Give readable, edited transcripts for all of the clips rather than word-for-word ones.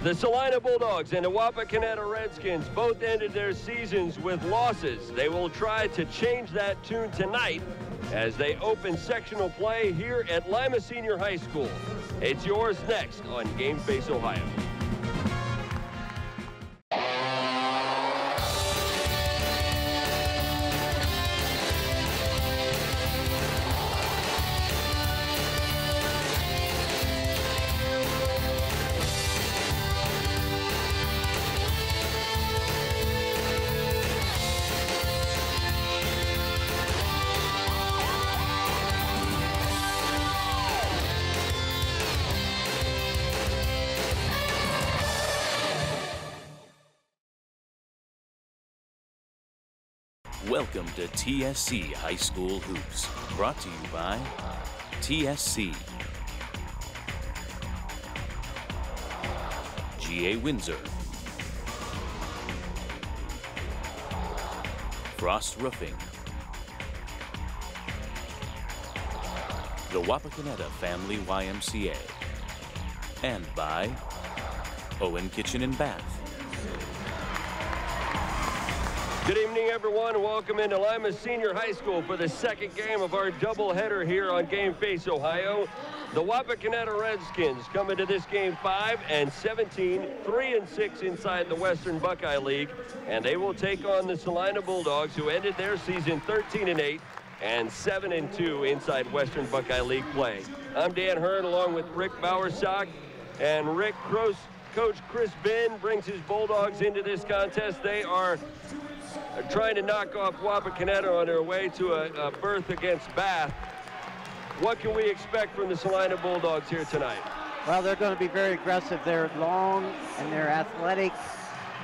The Celina Bulldogs and the Wapakoneta Redskins both ended their seasons with losses. They will try to change that tune tonight as they open sectional play here at Lima Senior High School. It's yours next on Game Face Ohio. Welcome to TSC High School Hoops, brought to you by TSC, GA Windsor, Frost Roofing, the Wapakoneta Family YMCA, and by Owen Kitchen and Bath. Good evening, everyone. Welcome into Lima Senior High School for the second game of our doubleheader here on Game Face Ohio. The Wapakoneta Redskins come into this game 5-17, 3-6 inside the Western Buckeye League, and they will take on the Celina Bulldogs, who ended their season 13-8 and 7-2 inside Western Buckeye League play. I'm Dan Hirn along with Rick Bowersock, and Rick Coach Chris Benn brings his Bulldogs into this contest. They are trying to knock off Wapakoneta on their way to a berth against Bath. What can we expect from the Celina Bulldogs here tonight? Well, they're going to be very aggressive. They're long and they're athletic,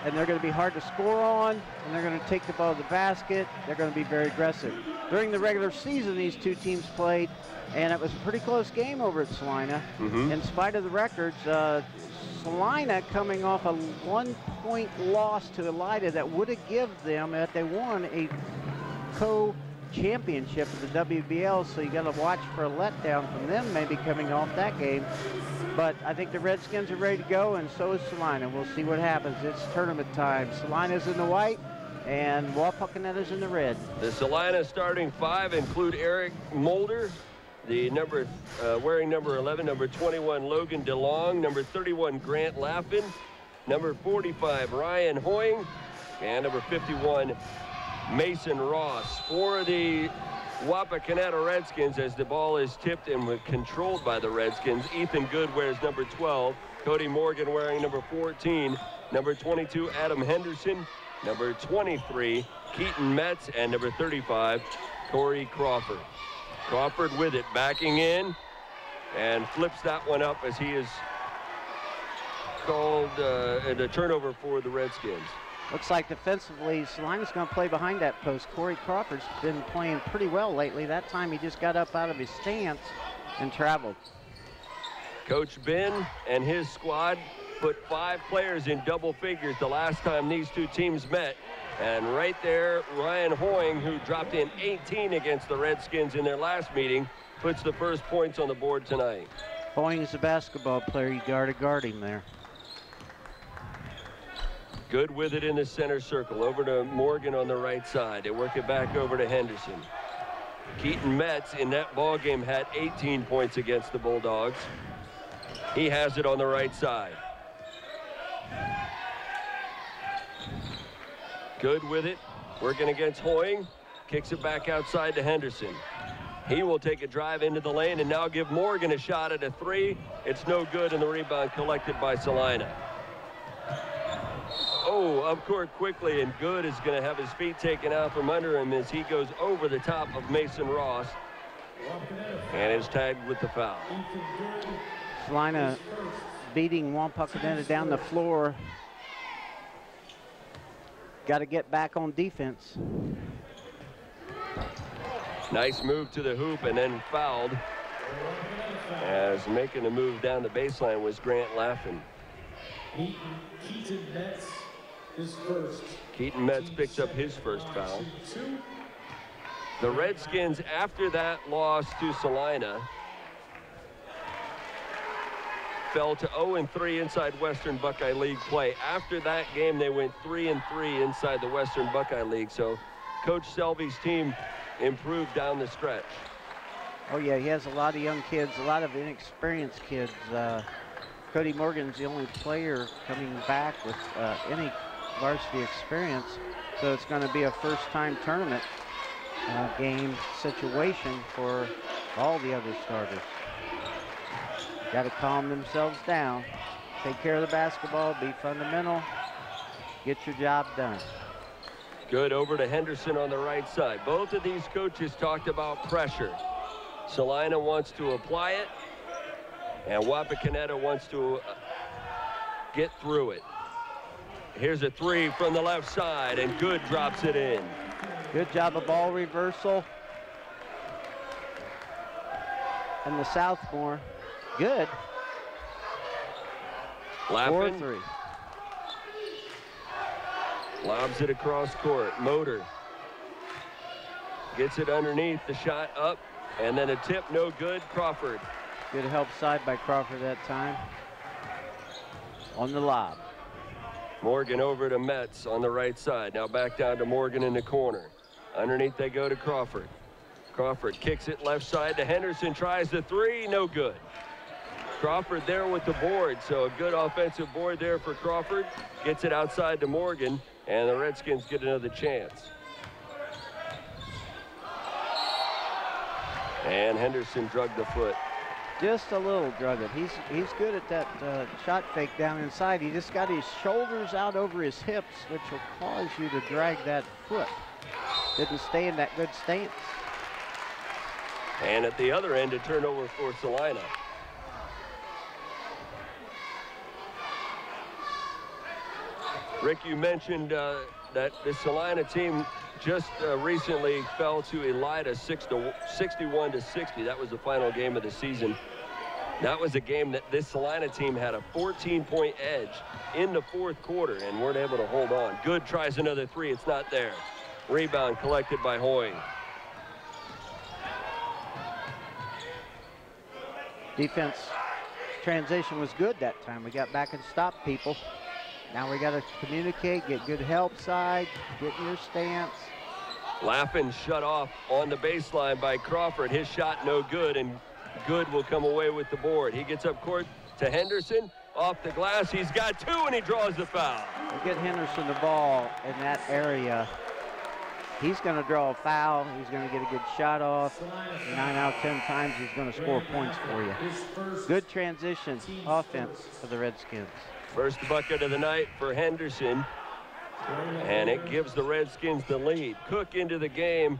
and they're going to be hard to score on, and they're going to take the ball to the basket. They're going to be very aggressive. During the regular season, these two teams played, and it was a pretty close game over at Celina. In spite of the records, Celina coming off a 1-point loss to Elida that would have given them, if they won, a co-championship of the WBL, so you got to watch for a letdown from them maybe coming off that game. But I think the Redskins are ready to go, and so is Celina. We'll see what happens. It's tournament time. Celina's in the white, and Wapakoneta's in the red. The Celina starting five include Eric Mulder, the wearing number 11, number 21, Logan DeLong, number 31, Grant Laffin, number 45, Ryan Hoying, and number 51, Mason Ross. For the Wapakoneta Redskins, as the ball is tipped and controlled by the Redskins, Ethan Good wears number 12, Cody Morgan wearing number 14, number 22, Adam Henderson, number 23, Keaton Metz, and number 35, Corey Crawford. Crawford with it, backing in, and flips that one up as he is called a turnover for the Redskins. Looks like defensively, Celina's going to play behind that post. Corey Crawford's been playing pretty well lately. That time he just got up out of his stance and traveled. Coach Ben and his squad put 5 players in double figures the last time these two teams met. And right there, Ryan Hoying, who dropped in 18 against the Redskins in their last meeting, puts the first points on the board tonight. Hoying's a basketball player. You got to guard him there. Good with it in the center circle. Over to Morgan on the right side. They work it back over to Henderson. Keaton Metz in that ball game had 18 points against the Bulldogs. He has it on the right side. Good with it, working against Hoying, kicks it back outside to Henderson. He will take a drive into the lane and now give Morgan a shot at a 3. It's no good, and the rebound collected by Celina. Oh, up court quickly, and Good is going to have his feet taken out from under him as he goes over the top of Mason Ross and is tagged with the foul. Celina beating Wapakoneta down the floor. Got to get back on defense. Nice move to the hoop and then fouled, as making the move down the baseline was Grant Laffin. Keaton Metz, his first. Keaton Metz picks up his first foul. The Redskins, after that loss to Celina, fell to 0-3 inside Western Buckeye League play. After that game, they went 3-3 inside the Western Buckeye League. So Coach Selby's team improved down the stretch. Oh yeah, he has a lot of young kids, a lot of inexperienced kids. Cody Morgan's the only player coming back with any varsity experience. So it's going to be a first-time tournament game situation for all the other starters. Got to calm themselves down, take care of the basketball, be fundamental, get your job done. Good, over to Henderson on the right side. Both of these coaches talked about pressure. Celina wants to apply it, and Wapakoneta wants to get through it. Here's a three from the left side, and Good drops it in. Good job of ball reversal. And the sophomore, Good. Lappin 4-3. Lobs it across court. Motor gets it underneath, the shot up, and then a tip, no good. Crawford. Good help side by Crawford that time. On the lob. Morgan over to Metz on the right side. Now back down to Morgan in the corner. Underneath they go to Crawford. Crawford kicks it left side to Henderson, tries the three, no good. Crawford there with the board, so a good offensive board there for Crawford. Gets it outside to Morgan, and the Redskins get another chance. And Henderson drug the foot. Just a little drug it. He's good at that shot fake down inside. He just got his shoulders out over his hips, which will cause you to drag that foot. Didn't stay in that good stance. And at the other end, a turnover for Celina. Rick, you mentioned that the Celina team just recently fell to Elida 61-60. That was the final game of the season. That was a game that this Celina team had a 14-point edge in the fourth quarter and weren't able to hold on. Good tries another three. It's not there. Rebound collected by Hoy. Defense transition was good that time. We got back and stopped people. Now we got to communicate, get good help side, get in your stance. Lappin shut off on the baseline by Crawford. His shot no good, and Good will come away with the board. He gets up court to Henderson. Off the glass, he's got two, and he draws the foul. We get Henderson the ball in that area. He's going to draw a foul. He's going to get a good shot off. 9 out of 10 times he's going to score points for you. Good transition offense for the Redskins. First bucket of the night for Henderson, and it gives the Redskins the lead. Cook into the game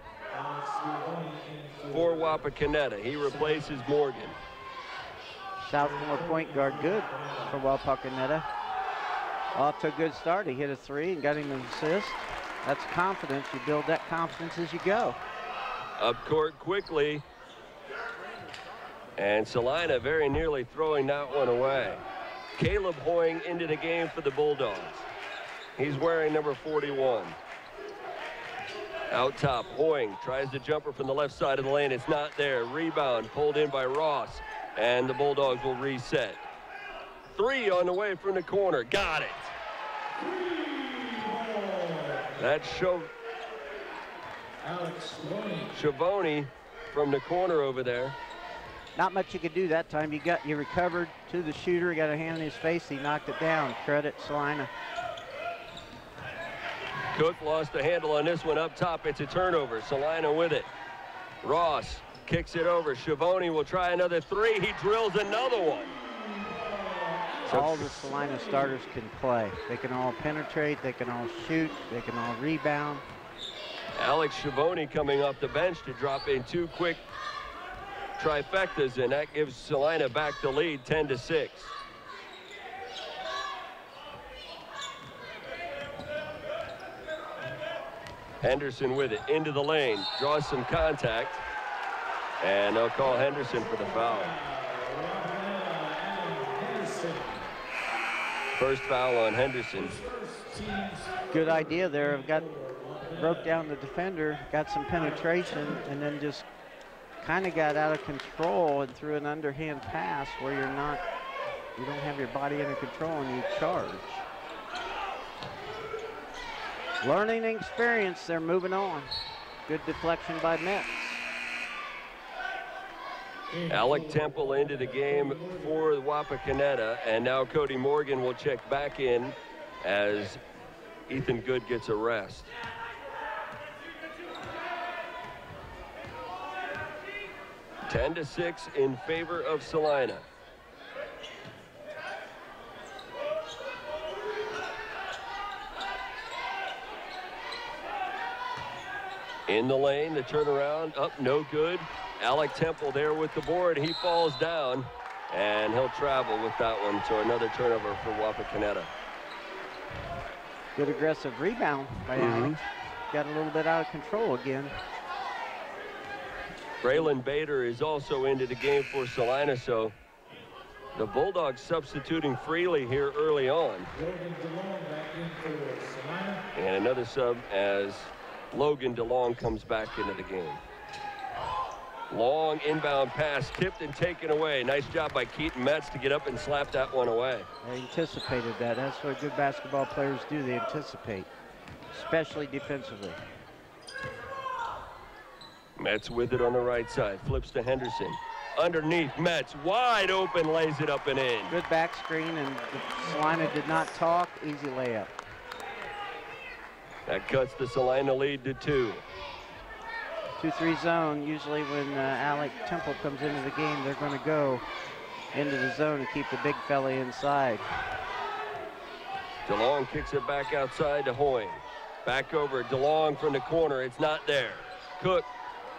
for Wapakoneta. He replaces Morgan. Sophomore point guard Good for Wapakoneta. Off to a good start. He hit a three and got him an assist. That's confidence. You build that confidence as you go. Up court quickly. And Celina very nearly throwing that one away. Caleb Hoying into the game for the Bulldogs. He's wearing number 41. Out top, Hoying tries the jumper from the left side of the lane. It's not there. Rebound pulled in by Ross, and the Bulldogs will reset. Three on the way from the corner. Got it. That's Schiavone from the corner over there. Not much you could do that time. You recovered to the shooter. He got a hand in his face. He knocked it down. Credit Celina. Cook lost the handle on this one up top. It's a turnover. Celina with it. Ross kicks it over. Schiavone will try another three. He drills another one. All the Celina starters can play. They can all penetrate. They can all shoot. They can all rebound. Alex Schiavone coming off the bench to drop in two quick trifectas, and that gives Celina back the lead 10-6. Henderson with it into the lane, draws some contact, and they'll call Henderson for the foul. First foul on Henderson. Good idea there. Broke down the defender, got some penetration, and then just kind of got out of control and threw an underhand pass where you're not You don't have your body under control and you charge. Learning experience, they're moving on. Good deflection by Metz. Alec Temple into the game for Wapakoneta, and now Cody Morgan will check back in as Ethan Good gets a rest. Ten to 6 in favor of Celina. In the lane, the turnaround up, no good. Alec Temple there with the board. He falls down, and he'll travel with that one. So another turnover for Wapakoneta. Good aggressive rebound by Alex. Got a little bit out of control again. Braylon Bader is also into the game for Celina, so the Bulldogs substituting freely here early on. And another sub as Logan DeLong comes back into the game. Long inbound pass, tipped and taken away. Nice job by Keaton Metz to get up and slap that one away. They anticipated that. That's what good basketball players do. They anticipate, especially defensively. Metz with it on the right side. Flips to Henderson. Underneath, Metz wide open, lays it up and in. Good back screen, and Celina did not talk. Easy layup. That cuts the Celina lead to 2. 2-3 zone. Usually when Alec Temple comes into the game, they're going to go into the zone and keep the big fella inside. DeLong kicks it back outside to Hoying. Back over, DeLong from the corner. It's not there. Cook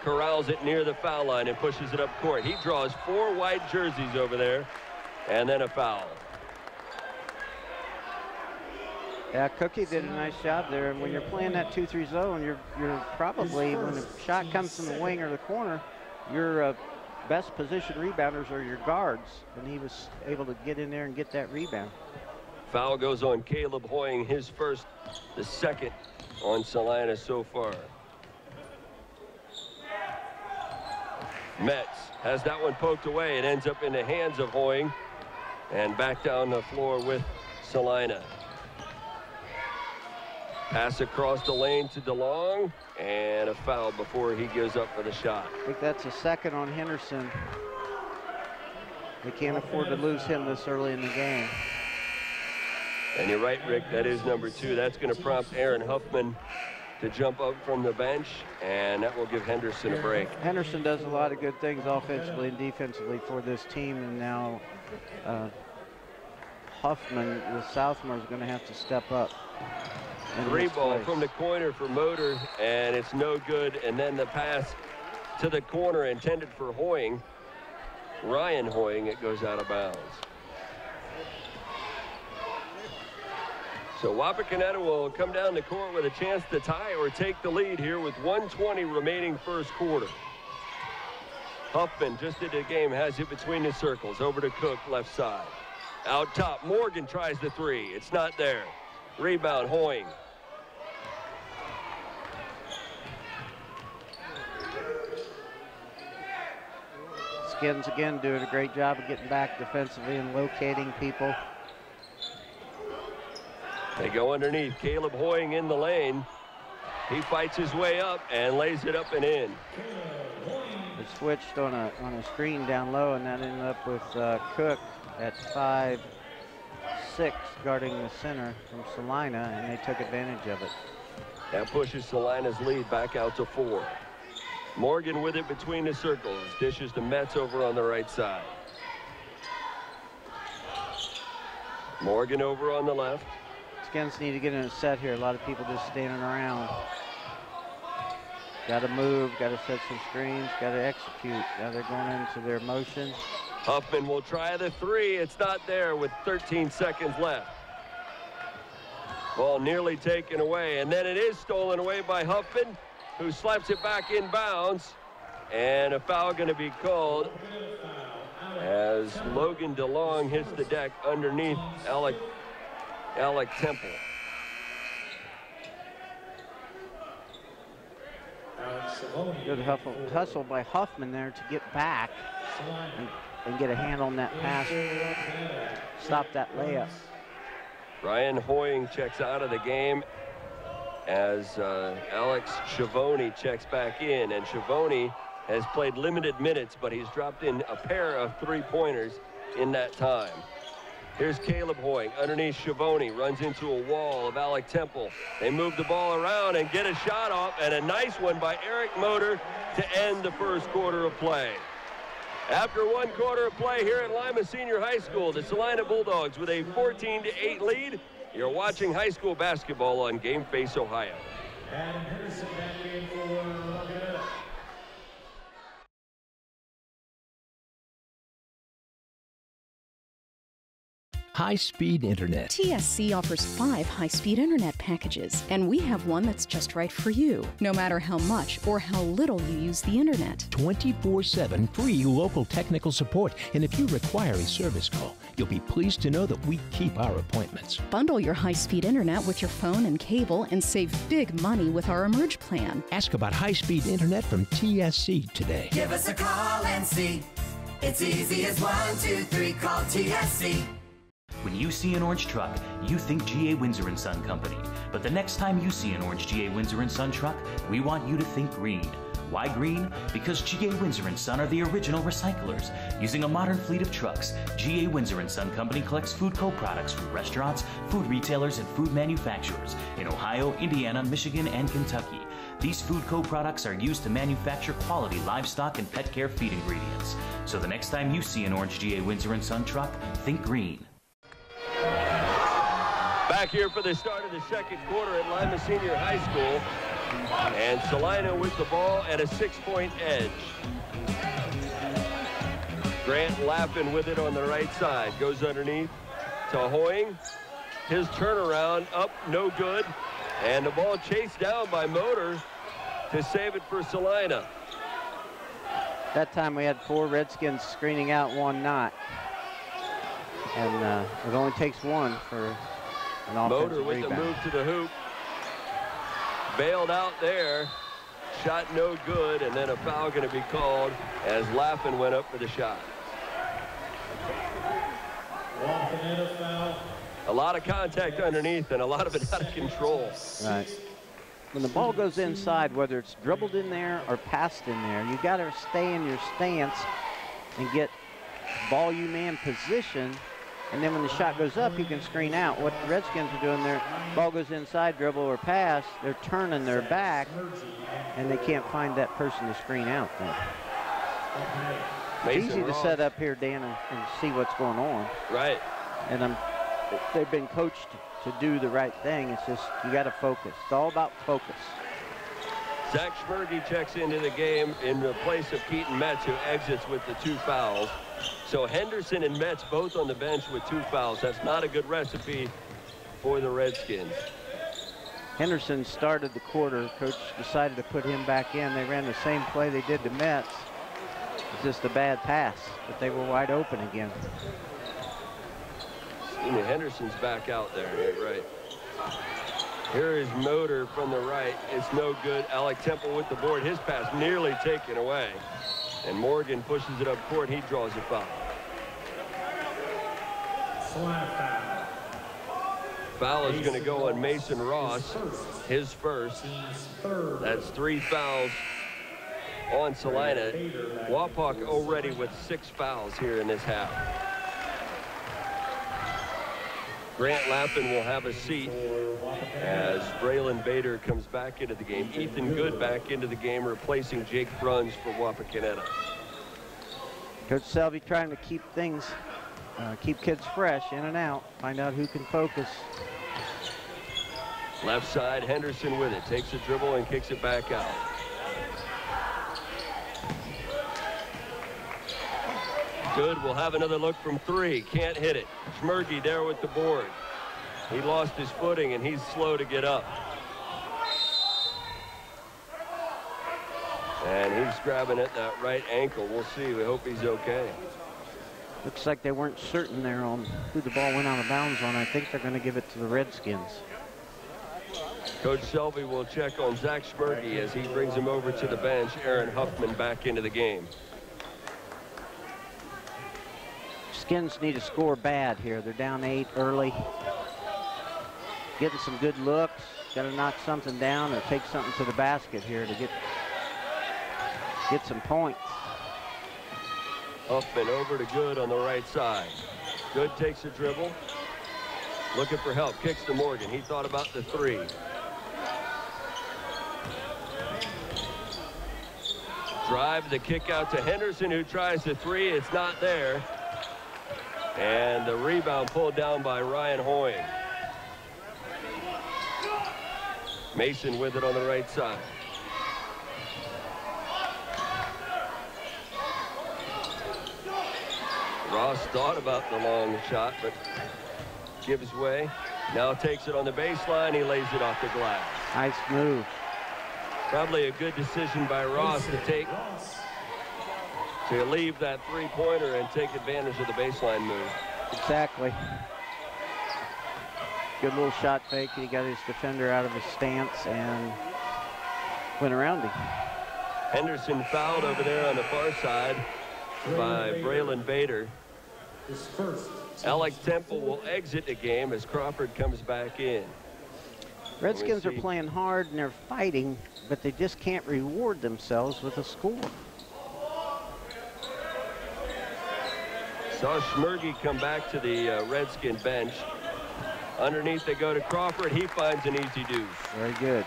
corrals it near the foul line and pushes it up court. He draws 4 white jerseys over there, and then a foul. Yeah, Cookie did a nice job there, and when you're playing that 2-3 zone, you're probably, when the shot comes from the wing or the corner, your best position rebounders are your guards, and he was able to get in there and get that rebound. Foul goes on Caleb Hoying, his first, the second on Celina so far. Metz has that one poked away. It ends up in the hands of Hoying, and back down the floor with Celina. Pass across the lane to DeLong, and a foul before he goes up for the shot. I think that's a second on Henderson. They can't afford to lose him this early in the game. And you're right, Rick, that is number 2. That's going to prompt Aaron Huffman to jump up from the bench, and that will give Henderson a break. Henderson does a lot of good things offensively and defensively for this team, and now Huffman, the sophomore, is going to have to step up. 3 ball from the corner for Motor, and it's no good. And then the pass to the corner intended for Hoying. Ryan Hoying, it goes out of bounds. So Wapakoneta will come down the court with a chance to tie or take the lead here with 1:20 remaining first quarter. Huffman just into the game, has it between the circles. Over to Cook, left side. Out top, Morgan tries the 3. It's not there. Rebound, Hoying. Skins again doing a great job of getting back defensively and locating people. They go underneath. Caleb Hoying in the lane. He fights his way up and lays it up and in. They switched on a screen down low, and that ended up with Cook at 5'6", guarding the center from Celina, and they took advantage of it. That pushes Celina's lead back out to 4. Morgan with it between the circles. Dishes to Metz over on the right side. Morgan over on the left. Skins need to get in a set here. A lot of people just standing around. Got to move, got to set some screens, got to execute. Now they're going into their motion. Huffman will try the 3. It's not there with 13 seconds left. Ball nearly taken away, and then it is stolen away by Huffman, who slaps it back in bounds, and a foul going to be called as Logan DeLong hits the deck underneath Alec Temple. Good hustle by Huffman there to get back and and get a hand on that pass. Stop that layup. Ryan Hoying checks out of the game as Alex Schiavone checks back in. And Schiavone has played limited minutes, but he's dropped in a pair of three-pointers in that time. Here's Caleb Hoying underneath Schiavone, runs into a wall of Alec Temple. They move the ball around and get a shot off, and a nice one by Eric Motor to end the first quarter of play. After one quarter of play here at Lima Senior High School, the Celina Bulldogs with a 14-8 lead. You're watching high school basketball on Game Face Ohio. Adam Henderson back in for Wapakoneta. High-speed internet. TSC offers 5 high-speed internet packages, and we have one that's just right for you, no matter how much or how little you use the internet. 24/7 free local technical support, and if you require a service call, you'll be pleased to know that we keep our appointments. Bundle your high-speed internet with your phone and cable and save big money with our Emerge plan. Ask about high-speed internet from TSC today. Give us a call and see. It's easy as 1, 2, 3, call TSC. When you see an orange truck, you think GA Windsor & Son Company. But the next time you see an orange GA Windsor & Son truck, we want you to think green. Why green? Because GA Windsor & Son are the original recyclers. Using a modern fleet of trucks, GA Windsor & Son Company collects food co-products from restaurants, food retailers, and food manufacturers in Ohio, Indiana, Michigan, and Kentucky. These food co-products are used to manufacture quality livestock and pet care feed ingredients. So the next time you see an orange GA Windsor & Son truck, think green. Back here for the start of the second quarter at Lima Senior High School. And Celina with the ball at a 6-point edge. Grant Lappin with it on the right side. Goes underneath to Hoying. His turnaround up, no good. And the ball chased down by Motor to save it for Celina. That time we had 4 Redskins screening out, 1 not. And it only takes 1 for an offensive Motor with rebound. the move to the hoop. Bailed out there. Shot no good, and then a foul going to be called as Lappin went up for the shot. Wapakoneta foul. A lot of contact underneath and a lot of it out of control. Right. When the ball goes inside, whether it's dribbled in there or passed in there, you got to stay in your stance and get volume and position. And then when the shot goes up, you can screen out. What the Redskins are doing there, ball goes inside, dribble or pass, they're turning their back, and they can't find that person to screen out there. It's easy to set up here, Dan, and see what's going on. Right. And they've been coached to do the right thing. It's just, you got to focus. It's all about focus. Zach Schmerge checks into the game in the place of Keaton Metz, who exits with the 2 fouls. So Henderson and Metz both on the bench with 2 fouls. That's not a good recipe for the Redskins. Henderson started the quarter. Coach decided to put him back in. They ran the same play they did to Metz. It's just a bad pass, but they were wide open again. Henderson's back out there, right. Here is Motor from the right. It's no good. Alec Temple with the board. His pass nearly taken away. And Morgan pushes it up court. He draws a foul. Foul is going to go on Mason Ross, his first. That's 3 fouls on Celina. Wapak already with 6 fouls here in this half. Grant Lappin will have a seat as Braylon Bader comes back into the game. Ethan Good back into the game, replacing Jake Bruns for Wapakoneta. Coach Selvey trying to keep things, keep kids fresh, in and out, find out who can focus. Left side, Henderson with it. Takes a dribble and kicks it back out. Good will have another look from 3. Can't hit it. Schmerge there with the board. He lost his footing and he's slow to get up. And he's grabbing at that right ankle. We'll see. We hope he's okay. Looks like they weren't certain there on who the ball went out of bounds on. I think they're going to give it to the Redskins. Coach Selvey will check on Zach Schmerge as he brings him over to the bench. Aaron Huffman back into the game. Skins need to score bad here. They're down 8 early. Getting some good looks. Got to knock something down or take something to the basket here to get some points. Huffman over to Good on the right side. Good takes a dribble. Looking for help. Kicks to Morgan. He thought about the 3. Drive the kick out to Henderson, who tries the 3. It's not there. And the rebound pulled down by Ryan Hoying. Mason with it on the right side. Ross thought about the long shot, but gives way. Now takes it on the baseline. He lays it off the glass. Nice move. Probably a good decision by Ross to leave that 3-pointer and take advantage of the baseline move. Exactly. Good little shot fake. He got his defender out of his stance and went around him. Henderson fouled over there on the far side by Braylon Bader. Alec Temple will exit the game as Crawford comes back in. Redskins are playing hard and they're fighting, but they just can't reward themselves with a score. Saw Schmergy come back to the Redskin bench. Underneath they go to Crawford. He finds an easy deuce. Very good.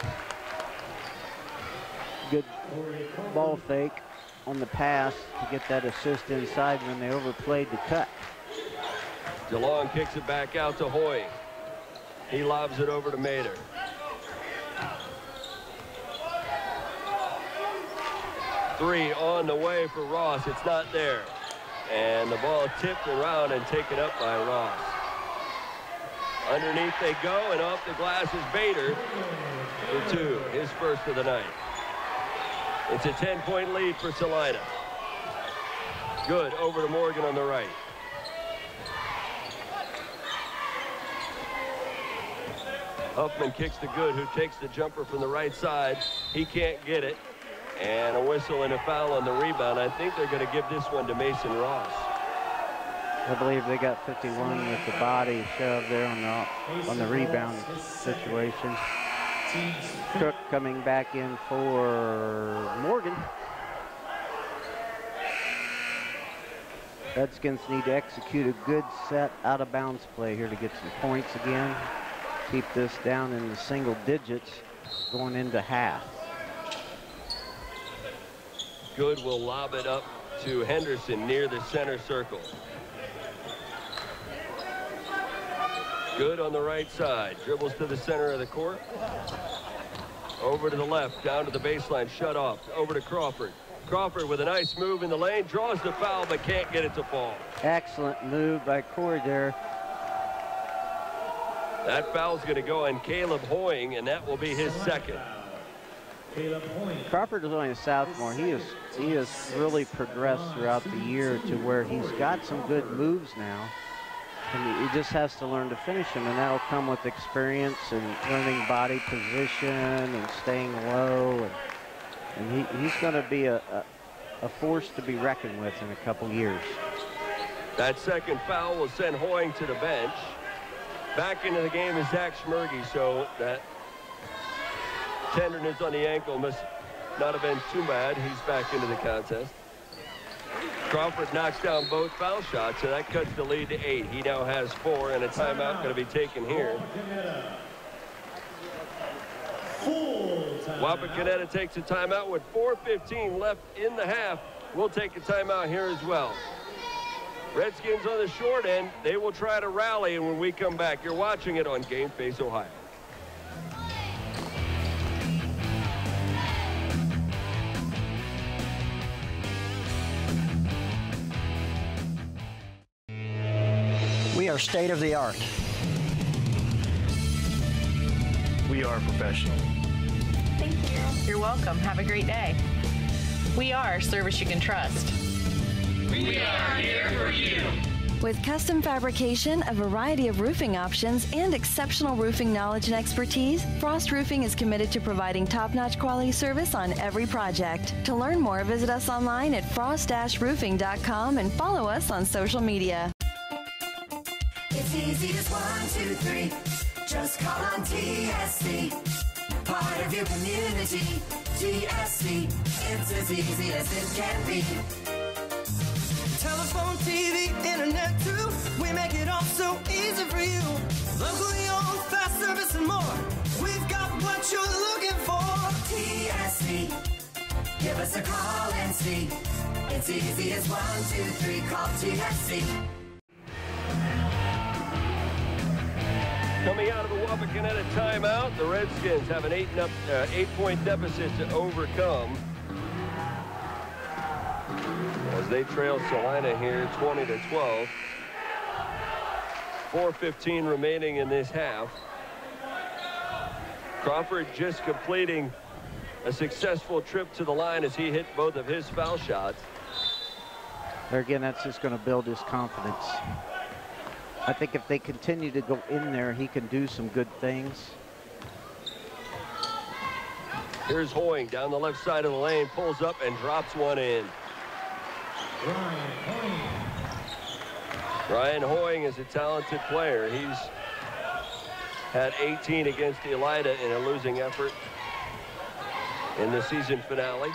Good ball fake on the pass to get that assist inside when they overplayed the cut. DeLong kicks it back out to Hoy. He lobs it over to Mater. Three on the way for Ross. It's not there. And the ball tipped around and taken up by Ross. Underneath they go, and off the glass is Bader for 2, his first of the night. It's a 10-point lead for Celina. Good over to Morgan on the right. Huffman kicks to Good, who takes the jumper from the right side. He can't get it. And a whistle and a foul on the rebound. I think they're going to give this one to Mason Ross. I believe they got 51 with the body shoved there on the rebound situation. Cook coming back in for Morgan. Redskins need to execute a good set out of bounds play here to get some points again. Keep this down in the single digits going into half. Good will lob it up to Henderson near the center circle. Good on the right side. Dribbles to the center of the court. Over to the left, down to the baseline, shut off. Over to Crawford. Crawford with a nice move in the lane, draws the foul, but can't get it to fall. Excellent move by Corey there. That foul's going to go on Caleb Hoying, and that will be his second. Crawford is only a sophomore. He has really progressed throughout the year to where he's got some good moves now. And he just has to learn to finish them, and that'll come with experience and learning body position and staying low. And he's going to be a force to be reckoned with in a couple years. That second foul will send Hoying to the bench. Back into the game is Zach Schmergy, so that tenderness on the ankle must not have been too bad. He's back into the contest. Crawford knocks down both foul shots, so that cuts the lead to 8. He now has 4, and a timeout going to be taken here. Wapakoneta takes a timeout with 4:15 left in the half. We'll take a timeout here as well. Redskins on the short end. They will try to rally, and when we come back, you're watching it on Game Face Ohio. We are state of the art. We are professional. Thank you. You're welcome. Have a great day. We are service you can trust. We are here for you. With custom fabrication, a variety of roofing options, and exceptional roofing knowledge and expertise, Frost Roofing is committed to providing top-notch quality service on every project. To learn more, visit us online at frost-roofing.com and follow us on social media. It's easy as 1, 2, 3. Just call on TSC. Part of your community. TSC. It's as easy as it can be. Telephone, TV, internet too. We make it all so easy for you. Locally owned, fast service and more. We've got what you're looking for. TSC. Give us a call and see. It's easy as 1, 2, 3. Call TSC. Coming out of the Wapakoneta timeout, the Redskins have an 8-point deficit to overcome as they trail Celina here 20-12. 4:15 remaining in this half. Crawford just completing a successful trip to the line as he hit both of his foul shots. There again, that's just going to build his confidence. I think if they continue to go in there, he can do some good things. Here's Hoying down the left side of the lane, pulls up and drops one in. Ryan Hoying is a talented player. He's had 18 against Elida in a losing effort in the season finale.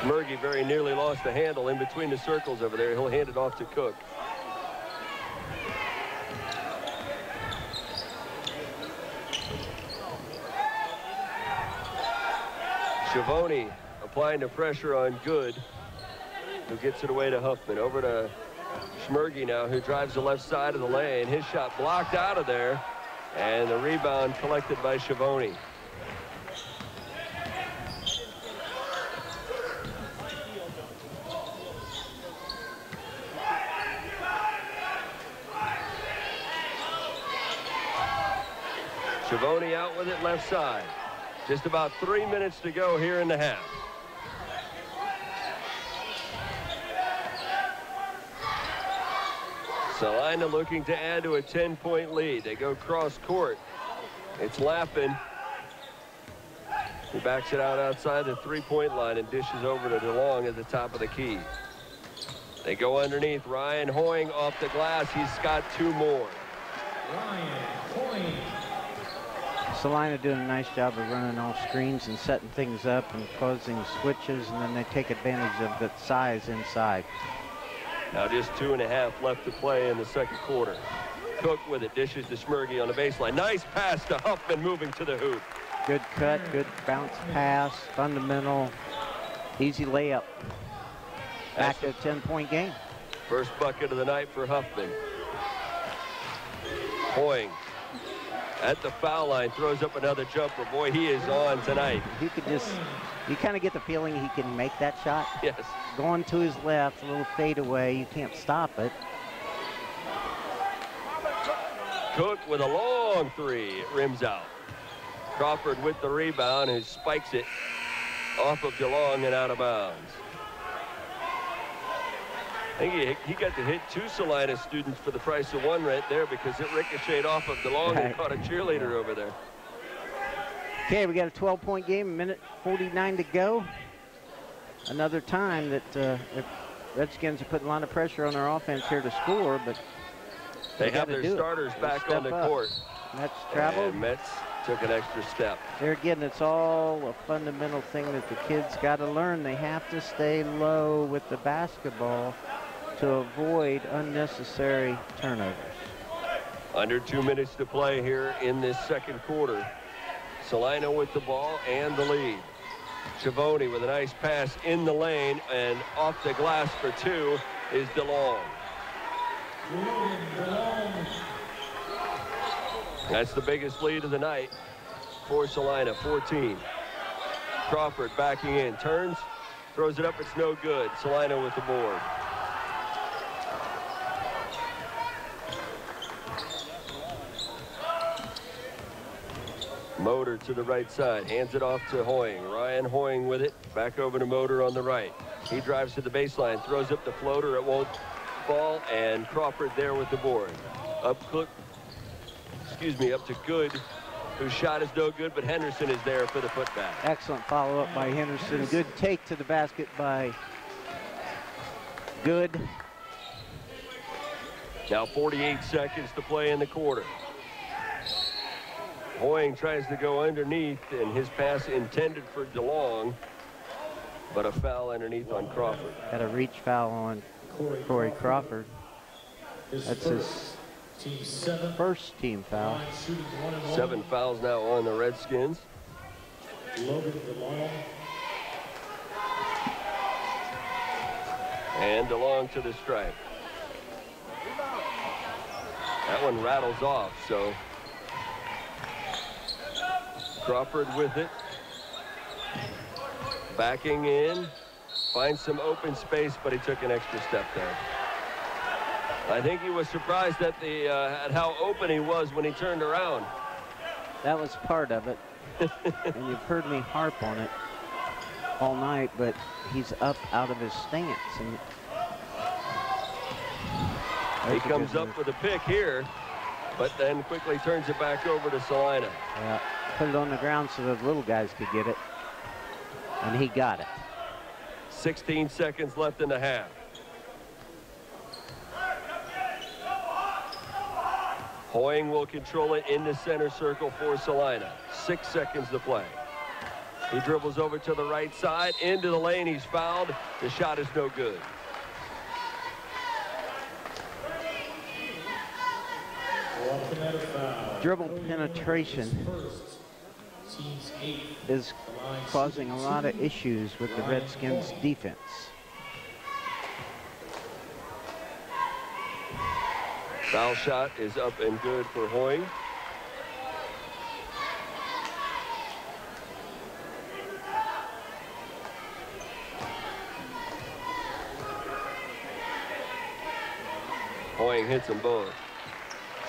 Schmergy very nearly lost the handle in between the circles over there. He'll hand it off to Cook. Schiavone applying the pressure on Good, who gets it away to Huffman. Over to Schmergy now, who drives the left side of the lane. His shot blocked out of there, and the rebound collected by Schiavone. Schiavone out with it left side. Just about 3 minutes to go here in the half. Celina looking to add to a 10-point lead. They go cross court. It's Lappin. He backs it out outside the three-point line and dishes over to DeLong at the top of the key. They go underneath. Ryan Hoying off the glass. He's got 2 more. Ryan Hoying. Celina doing a nice job of running off screens and setting things up and causing switches, and then they take advantage of the size inside. Now just 2.5 left to play in the second quarter. Cook with it, dishes to Schmergy on the baseline. Nice pass to Huffman, moving to the hoop. Good cut, good bounce pass, fundamental, easy layup. Back to a 10-point game. First bucket of the night for Huffman. Hoying at the foul line, throws up another jumper. Boy, he is on tonight. You could just, you kind of get the feeling he can make that shot. Yes. Going to his left, a little fade away. You can't stop it. Cook with a long 3. It rims out. Crawford with the rebound, who spikes it off of DeLong and out of bounds. I think he got to hit 2 Celina students for the price of 1 right there, because it ricocheted off of DeLong and caught a cheerleader over there. Okay, we got a 12-point game, 1:49 to go. Another time that the Redskins are putting a lot of pressure on their offense here to score, but they have their starters back on the court. Mets traveled. And Mets took an extra step. There again, it's all a fundamental thing that the kids got to learn. They have to stay low with the basketball to avoid unnecessary turnovers. Under 2 minutes to play here in this second quarter. Celina with the ball and the lead. Schiavone with a nice pass in the lane, and off the glass for 2 is DeLong. That's the biggest lead of the night for Celina, 14. Crawford backing in, turns, throws it up, it's no good. Celina with the board. Motor to the right side, hands it off to Hoying. Ryan Hoying with it, back over to Motor on the right. He drives to the baseline, throws up the floater, it won't fall, and Crawford there with the board. Up to Good, whose shot is no good, but Henderson is there for the putback. Excellent follow-up by Henderson. Good take to the basket by Good. Now 48 seconds to play in the quarter. Hoying tries to go underneath, and his pass intended for DeLong, but a foul underneath on Crawford. Got a reach foul on Corey Crawford. That's his first team foul. 7 fouls now on the Redskins. And DeLong to the stripe. That one rattles off, so Crawford with it. Backing in, finds some open space, but he took an extra step there. I think he was surprised at how open he was when he turned around. That was part of it. And you've heard me harp on it all night, but he's up out of his stance. And he comes up with a pick here, but then quickly turns it back over to Celina. Yeah, put it on the ground so the little guys could get it, and he got it. 16 seconds left in the half. Hoying will control it in the center circle for Celina. 6 seconds to play. He dribbles over to the right side, into the lane. He's fouled. The shot is no good. Dribble penetration is causing a lot of issues with the Redskins defense. Foul shot is up and good for Hoying. Hoying hits them both.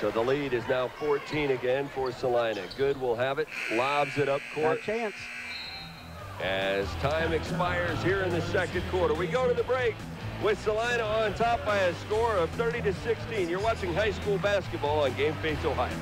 So the lead is now 14 again for Celina. Good will have it, lobs it up court. No chance. As time expires here in the second quarter, we go to the break with Celina on top by a score of 30-16. You're watching high school basketball on Game Face Ohio.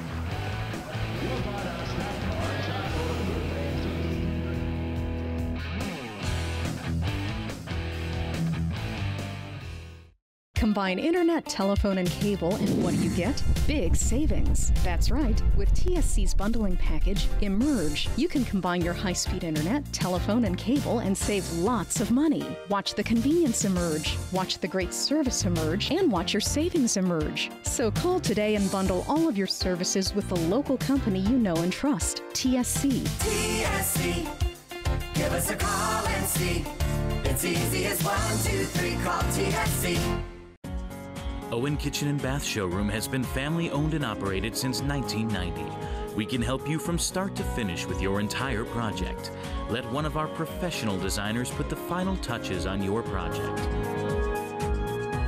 Combine internet, telephone, and cable, and what do you get? Big savings. That's right. With TSC's bundling package, Emerge, you can combine your high-speed internet, telephone, and cable and save lots of money. Watch the convenience emerge, watch the great service emerge, and watch your savings emerge. So call today and bundle all of your services with the local company you know and trust, TSC. TSC. Give us a call and see. It's easy as 1, 2, 3. Call TSC. Owen Kitchen and Bath Showroom has been family owned and operated since 1990. We can help you from start to finish with your entire project. Let one of our professional designers put the final touches on your project.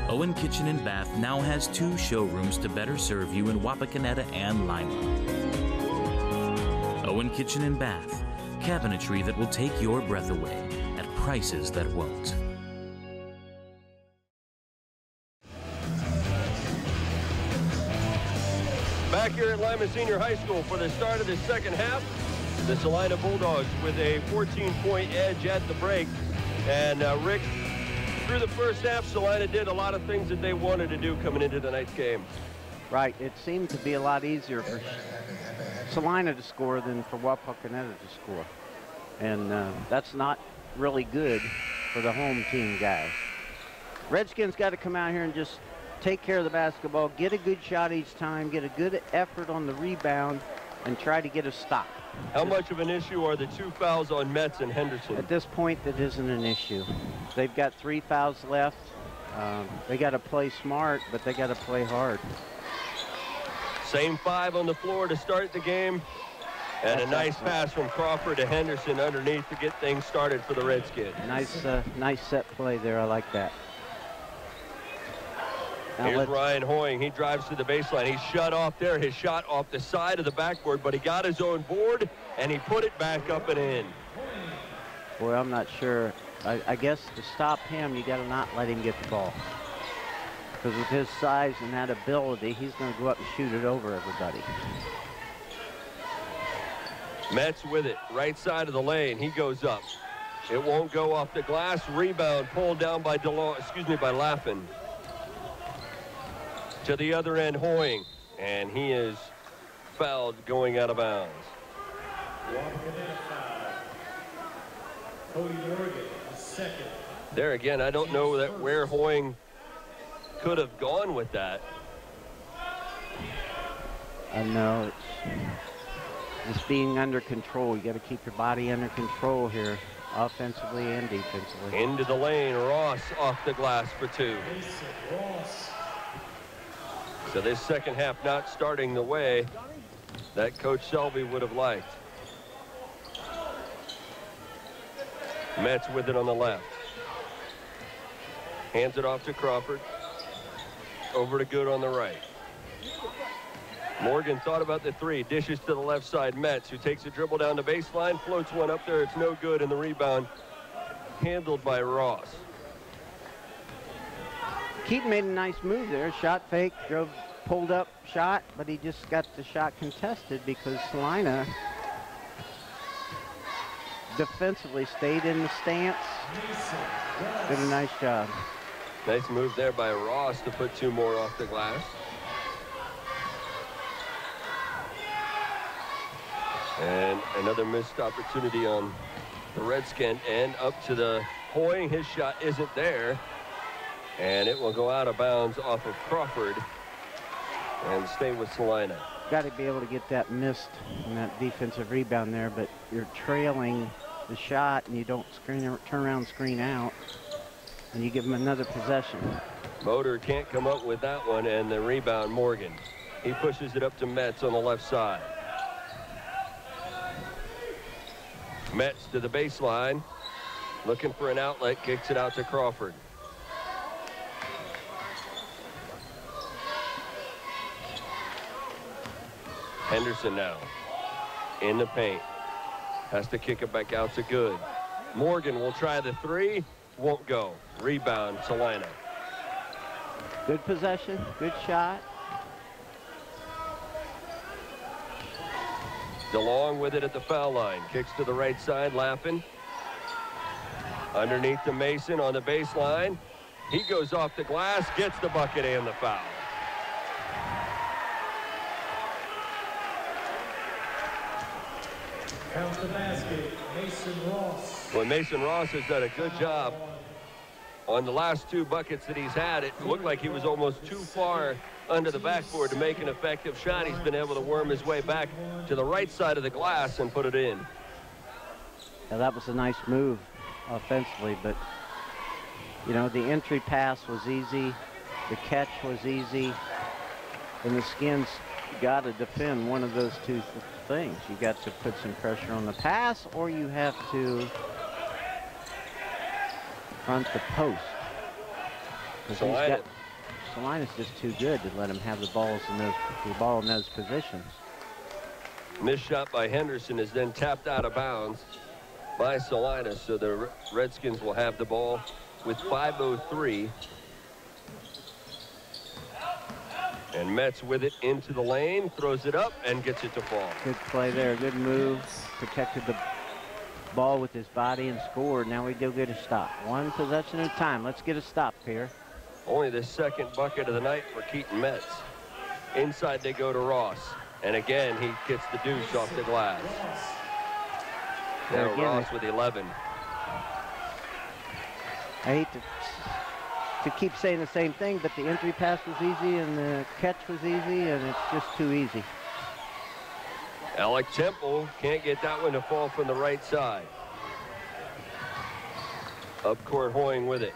Owen Kitchen and Bath now has 2 showrooms to better serve you in Wapakoneta and Lima. Owen Kitchen and Bath, cabinetry that will take your breath away at prices that won't. Back here at Lima Senior High School for the start of the second half. The Celina Bulldogs with a 14-point edge at the break. And Rick, through the first half, Celina did a lot of things that they wanted to do coming into tonight's game. Right. It seemed to be a lot easier for Celina to score than for Wapakoneta to score. And that's not really good for the home team guys. Redskins got to come out here and just take care of the basketball, get a good shot each time, get a good effort on the rebound, and try to get a stop. How much of an issue are the 2 fouls on Metz and Henderson? At this point, that isn't an issue. They've got 3 fouls left. They got to play smart, but they got to play hard. Same 5 on the floor to start the game. And a nice pass from Crawford to Henderson underneath to get things started for the Redskins. Nice set play there. I like that. Now here's Ryan Hoying. He drives to the baseline. He's shut off there. His shot off the side of the backboard, but he got his own board, and he put it back up and in. Boy, I'm not sure. I guess to stop him, you got to not let him get the ball. Because with his size and that ability, he's going to go up and shoot it over everybody. Metz with it, right side of the lane. He goes up. It won't go off the glass. Rebound pulled down by by Laffin. To the other end, Hoying. And he is fouled going out of bounds. Cody Morgan, the second. There again, I don't know where Hoying could have gone with that. I know it's being under control. You got to keep your body under control here, offensively and defensively. Into the lane, Ross off the glass for 2. So this second half not starting the way that Coach Selby would have liked. Metz with it on the left. Hands it off to Crawford. Over to Good on the right. Morgan thought about the 3. Dishes to the left side. Metz, who takes a dribble down the baseline, floats one up there. It's no good, and the rebound handled by Ross. Keaton made a nice move there. Shot fake, pulled up, shot, but he just got the shot contested because Celina defensively stayed in the stance. Did a nice job. Nice move there by Ross to put 2 more off the glass. And another missed opportunity on the Redskin end up to the Hoying. His shot isn't there. And it will go out of bounds off of Crawford and stay with Celina. Got to be able to get that missed in that defensive rebound there, but you're trailing the shot and you don't turn around, screen out, and you give them another possession. Motor can't come up with that one, and the rebound, Morgan. He pushes it up to Metz on the left side. Metz to the baseline, looking for an outlet, kicks it out to Crawford. Henderson now in the paint. Has to kick it back out to Good. Morgan will try the 3. Won't go. Rebound, Celina. Good possession. Good shot. DeLong with it at the foul line. Kicks to the right side. Laffin. Underneath to Mason on the baseline. He goes off the glass, gets the bucket and the foul. Count the basket, Mason Ross. Well, Mason Ross has done a good job on the last 2 buckets that he's had. It looked like he was almost too far under the backboard to make an effective shot. He's been able to worm his way back to the right side of the glass and put it in. Now that was a nice move offensively, but you know, the entry pass was easy, the catch was easy, and the Skins got to defend one of those 2 things. You got to put some pressure on the pass, or you have to front the post. Celina's just too good to let him have the ball in those positions. Missed shot by Henderson is then tapped out of bounds by Celina, so the Redskins will have the ball with 5:03. And Metz with it into the lane, throws it up and gets it to fall. Good play there, good move. Protected the ball with his body and scored. Now we do get a stop. 1 possession at a time. Let's get a stop here. Only the 2nd bucket of the night for Keaton Metz. Inside they go to Ross. And again, he gets the deuce off the glass. Now Ross with 11. I hate to keep saying the same thing, but the entry pass was easy and the catch was easy, and it's just too easy. Alec Temple can't get that one to fall from the right side. Up court, Hoying with it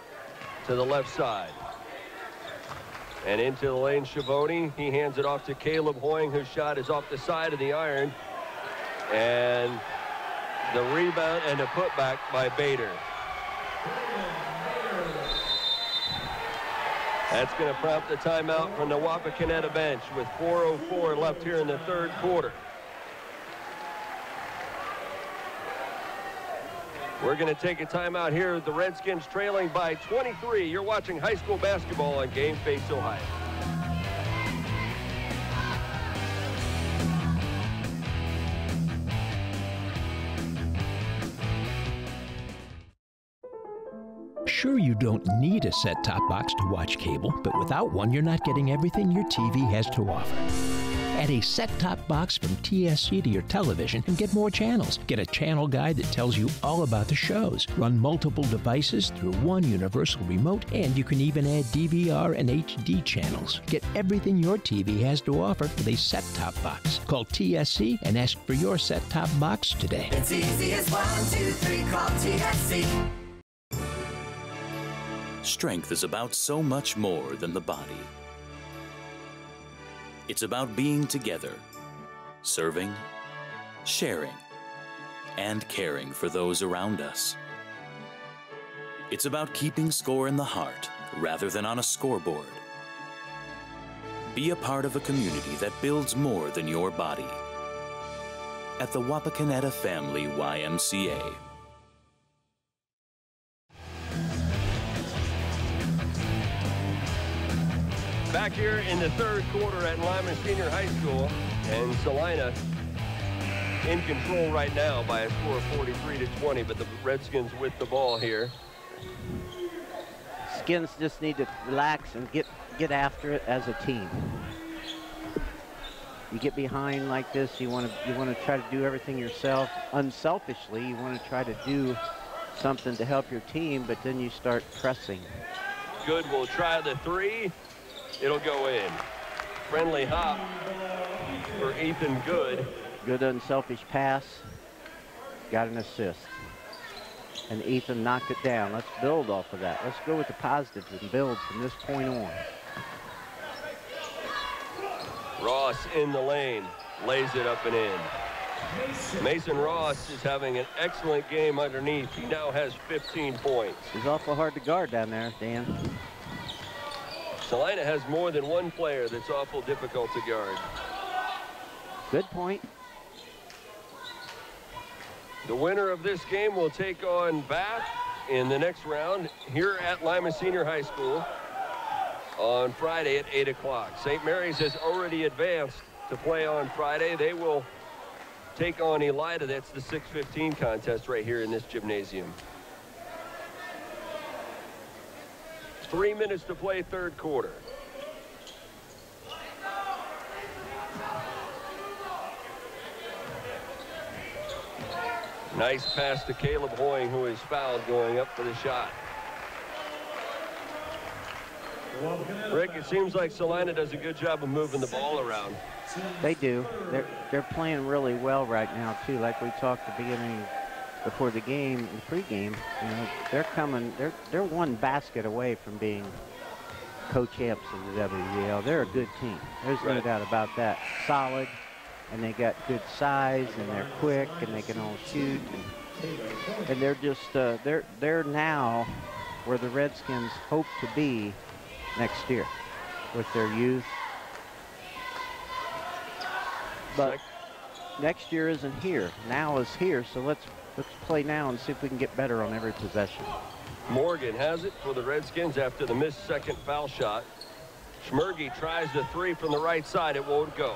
to the left side. And into the lane, Schiavone. He hands it off to Caleb Hoying, whose shot is off the side of the iron. And the rebound and the putback by Bader. That's going to prompt the timeout from the Wapakoneta bench with 4:04 left here in the 3rd quarter. We're going to take a timeout here. The Redskins trailing by 23. You're watching high school basketball on Game Face Ohio. You don't need a set-top box to watch cable, but without one, you're not getting everything your TV has to offer. Add a set-top box from TSC to your television and get more channels. Get a channel guide that tells you all about the shows. Run multiple devices through one universal remote, and you can even add DVR and HD channels. Get everything your TV has to offer with a set-top box. Call TSC and ask for your set-top box today. It's easy as 1, 2, 3, call TSC. Strength is about so much more than the body. It's about being together, serving, sharing, and caring for those around us. It's about keeping score in the heart rather than on a scoreboard. Be a part of a community that builds more than your body. At the Wapakoneta Family YMCA. Back here in the third quarter at Lima Senior High School, and Celina in control right now by a score of 43-20, but the Redskins with the ball here. Skins just need to relax and get after it as a team. You get behind like this, you want to try to do everything yourself. Unselfishly, you want to try to do something to help your team, but then you start pressing. Good will try the three. It'll go in. Friendly hop for Ethan Good. Good unselfish pass. Got an assist. And Ethan knocked it down. Let's build off of that. Let's go with the positives and build from this point on. Ross in the lane. Lays it up and in. Mason Ross is having an excellent game underneath. He now has 15 points. He's awful hard to guard down there, Dan. Celina has more than one player that's awful difficult to guard. Good point. The winner of this game will take on Bath in the next round here at Lima Senior High School on Friday at 8 o'clock. St. Mary's has already advanced to play on Friday. They will take on Elida. That's the 6:15 contest right here in this gymnasium. 3 minutes to play third quarter. Nice pass to Caleb Hoying, who is fouled going up for the shot. Rick, it seems like Celina does a good job of moving the ball around. They do. They're playing really well right now too. Like we talked at the beginning, before the game, the pregame, you know, they're one basket away from being co-champs of the WVL. They're a good team. There's no doubt about that. Solid, and they got good size, and they're quick, and they can all shoot, and they're just they're now where the Redskins hope to be next year with their youth. But next year isn't here. Now is here, so let's play now and see if we can get better on every possession. Morgan has it for the Redskins after the missed second foul shot. Schmergy tries the three from the right side. It won't go.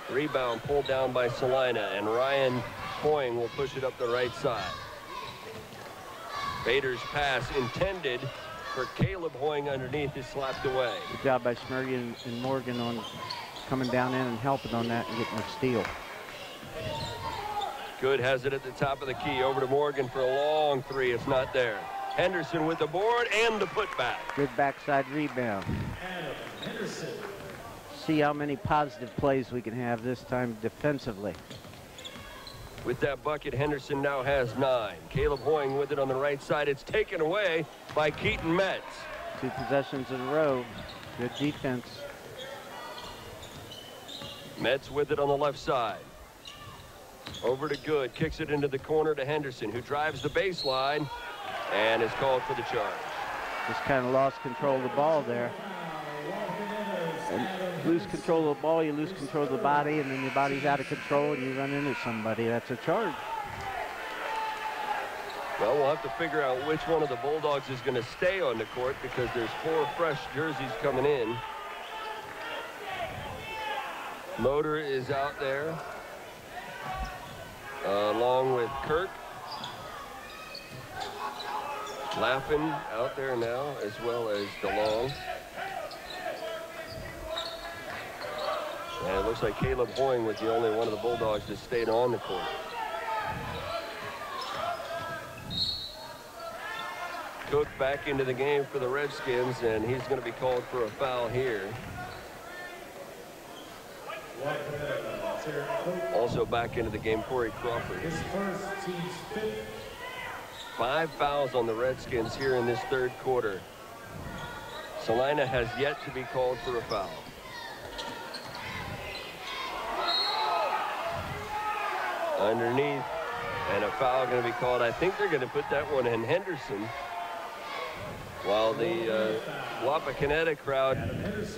Rebound pulled down by Celina, and Ryan Hoying will push it up the right side. Bader's pass intended for Caleb Hoying underneath is slapped away. Good job by Schmergy and Morgan on coming down in and helping on that and getting a steal. Good has it at the top of the key. Over to Morgan for a long three. It's not there. Henderson with the board and the putback. Good backside rebound. Henderson. See how many positive plays we can have this time defensively. With that bucket, Henderson now has 9. Caleb Hoying with it on the right side. It's taken away by Keaton Metz. 2 possessions in a row. Good defense. Metz with it on the left side. Over to Good. Kicks it into the corner to Henderson, who drives the baseline and is called for the charge. Just kind of lost control of the ball there. And lose control of the ball, you lose control of the body, and then your body's out of control and you run into somebody. That's a charge. Well, we'll have to figure out which one of the Bulldogs is going to stay on the court because there's 4 fresh jerseys coming in. Motor is out there along with Kirk. Lappin out there now, as well as DeLong. And it looks like Caleb Hoying was the only one of the Bulldogs that stayed on the court. Cook back into the game for the Redskins, and he's going to be called for a foul here. Also back into the game, Corey Crawford. His first, team's fifth. 5 fouls on the Redskins here in this third quarter. Celina has yet to be called for a foul. Underneath, and a foul going to be called. I think they're going to put that one in Henderson, while the Wapakoneta crowd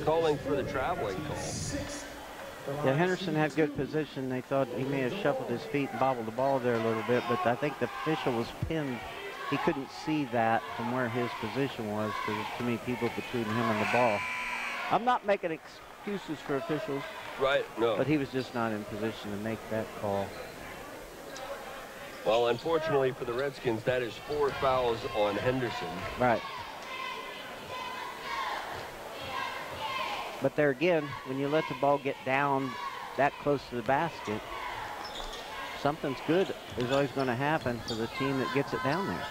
calling for the traveling call. Yeah, Henderson had good position. They thought he may have shuffled his feet and bobbled the ball there a little bit, but I think the official was pinned. He couldn't see that from where his position was because there's too many people between him and the ball. I'm not making excuses for officials. Right, no. But he was just not in position to make that call. Well, unfortunately for the Redskins, that is 4 fouls on Henderson. Right. But there again, when you let the ball get down that close to the basket, something's good is always going to happen for the team that gets it down there.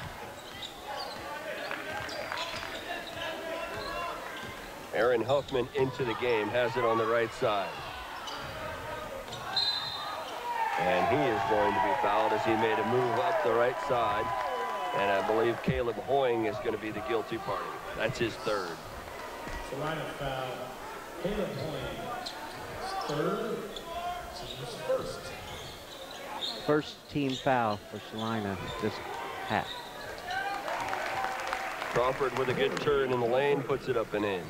Aaron Huffman into the game, has it on the right side. And he is going to be fouled as he made a move up the right side. And I believe Caleb Hoying is going to be the guilty party. That's his third. Celina foul. Caleb Hoying, third, team's first. First team foul for Celina this half. Crawford with a good turn in the lane, puts it up and in.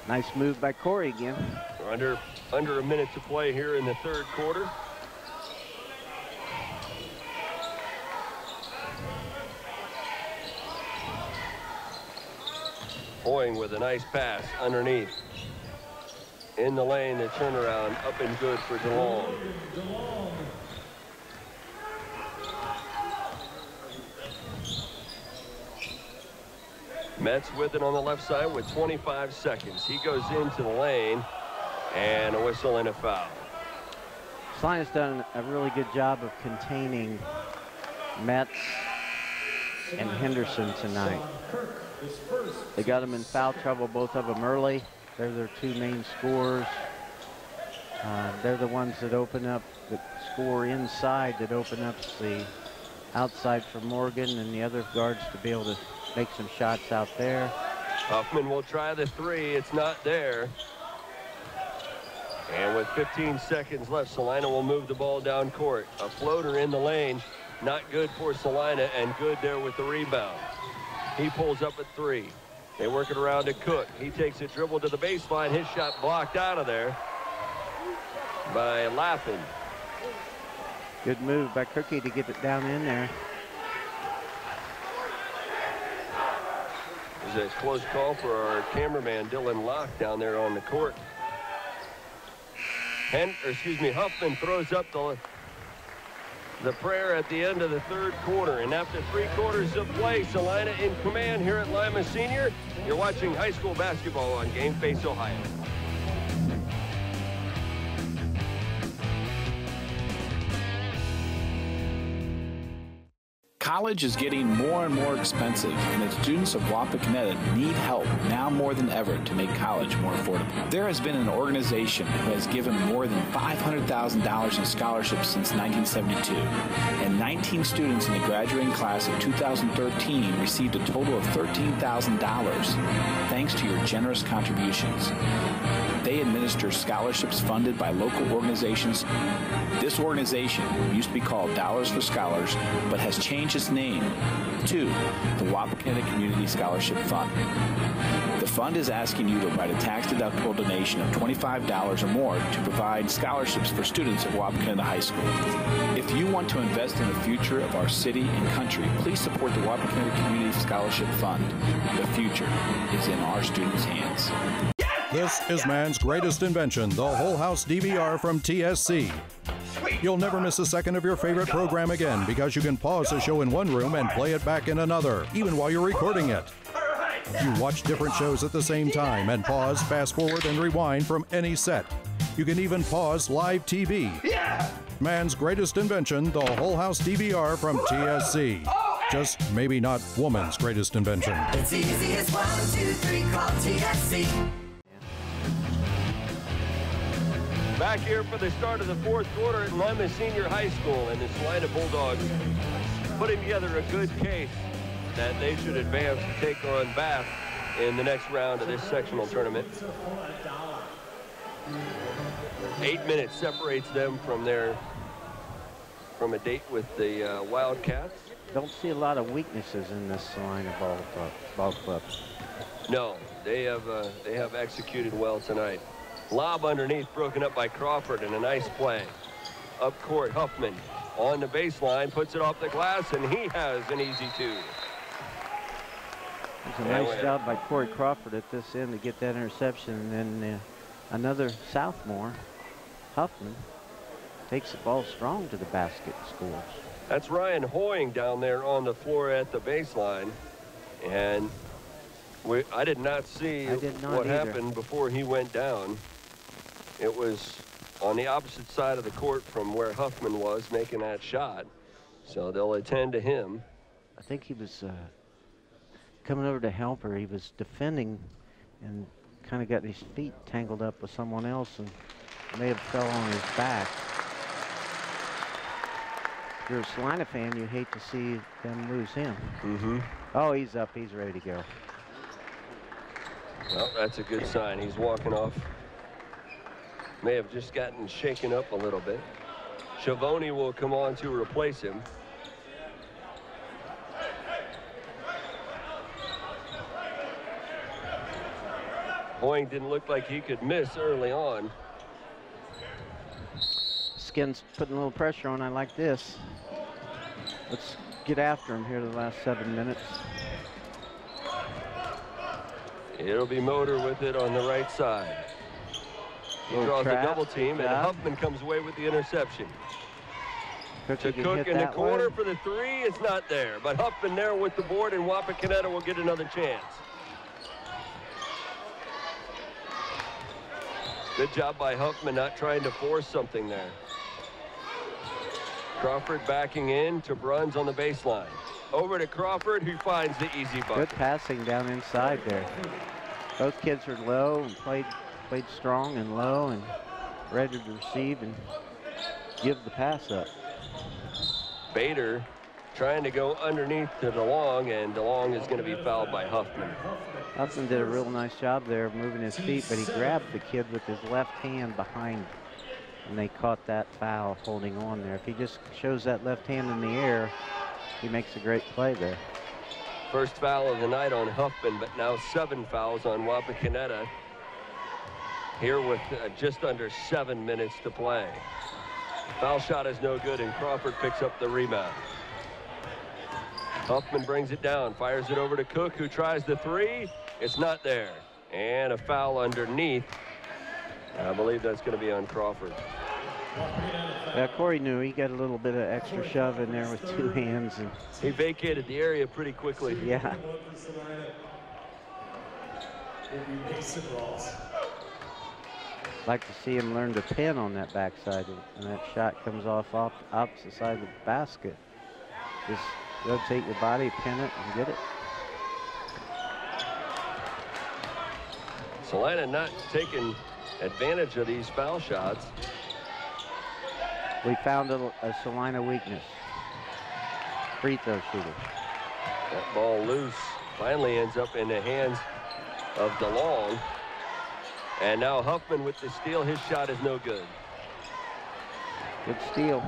Nice move by Corey again. We're under a minute to play here in the third quarter. Hoying with a nice pass underneath. In the lane, the turnaround up and good for DeLong. Metz with it on the left side with 25 seconds. He goes into the lane, and a whistle and a foul. Celina's done a really good job of containing Metz and Henderson tonight. They got them in foul trouble, both of them early. They're their two main scorers. They're the ones that open up, that score inside, that open up the outside for Morgan and the other guards to be able to make some shots out there. Huffman will try the three. It's not there. And with 15 seconds left, Celina will move the ball down court. A floater in the lane. Not good for Celina, and good there with the rebound. He pulls up at 3. They work it around to Cook. He takes a dribble to the baseline. His shot blocked out of there by Lappin. Good move by Cookie to get it down in there. It was a close call for our cameraman, Dylan Locke, down there on the court. Huffman throws up the prayer at the end of the third quarter. And after 3 quarters of play, Celina in command here at Lima Senior. You're watching high school basketball on Game Face Ohio. College is getting more and more expensive, and the students of Wapakoneta need help now more than ever to make college more affordable. There has been an organization who has given more than $500,000 in scholarships since 1972, and 19 students in the graduating class of 2013 received a total of $13,000 thanks to your generous contributions. They administer scholarships funded by local organizations. This organization used to be called Dollars for Scholars, but has changed its name to the Wapakoneta Community Scholarship Fund. The fund is asking you to write a tax-deductible donation of $25 or more to provide scholarships for students at Wapakoneta High School. If you want to invest in the future of our city and country, please support the Wapakoneta Community Scholarship Fund. The future is in our students' hands. This is man's greatest invention, the whole house DVR from TSC. You'll never miss a second of your favorite program again because you can pause the show in one room and play it back in another, even while you're recording it. You watch different shows at the same time and pause, fast forward, and rewind from any set. You can even pause live TV. Man's greatest invention, the Whole House DVR from TSC. Just maybe not woman's greatest invention. It's easy as 1, 2, 3, call TSC. Back here for the start of the fourth quarter at Lima Senior High School, and the Celina Bulldogs putting together a good case that they should advance to take on Bath in the next round of this sectional tournament. 8 minutes separates them from a date with the Wildcats. Don't see a lot of weaknesses in this Celina ball club. No, they have executed well tonight. Lob underneath, broken up by Crawford, and a nice play. Up court, Huffman on the baseline, puts it off the glass, and he has an easy two. It's a nice job by Corey Crawford at this end to get that interception, and then another sophomore, Huffman, takes the ball strong to the basket, scores. That's Ryan Hoying down there on the floor at the baseline, and I did not see what happened before he went down. It was on the opposite side of the court from where Huffman was making that shot, so they'll attend to him. I think he was coming over to help her. He was defending and kind of got his feet tangled up with someone else and may have fell on his back. If you're a Celina fan, you hate to see them lose him. Oh, he's up. He's ready to go. Well, that's a good sign. He's walking off. May have just gotten shaken up a little bit. Schiavone will come on to replace him. Hoying didn't look like he could miss early on. Skin's putting a little pressure on. I like this. Let's get after him here the last 7 minutes. It'll be Motor with it on the right side. He draws a double team, and Huffman comes away with the interception. To Cook in the corner for the three. It's not there, but Huffman there with the board, and Wapakoneta will get another chance. Good job by Huffman not trying to force something there. Crawford backing in to Bruns on the baseline. Over to Crawford, who finds the easy bucket. Good passing down inside there. Both kids are low and played strong and low and ready to receive and give the pass up. Bader trying to go underneath to DeLong, and DeLong is going to be fouled by Huffman. Huffman did a real nice job there of moving his feet, but he grabbed the kid with his left hand behind, and they caught that foul holding on there. If he just shows that left hand in the air, he makes a great play there. First foul of the night on Huffman, but now 7 fouls on Wapakoneta. Here with just under 7 minutes to play. Foul shot is no good, and Crawford picks up the rebound. Huffman brings it down, fires it over to Cook, who tries the three. It's not there. And a foul underneath. I believe that's going to be on Crawford. Yeah, Corey knew he got a little bit of extra shove in there with 2 hands. And he vacated the area pretty quickly. Yeah. Like to see him learn to pin on that backside, and that shot comes off opposite side of the basket. Just rotate your body, pin it, and get it. Celina not taking advantage of these foul shots. We found a Celina weakness. Free throw shooter. That ball loose finally ends up in the hands of DeLong. And now Huffman with the steal. His shot is no good. Good steal.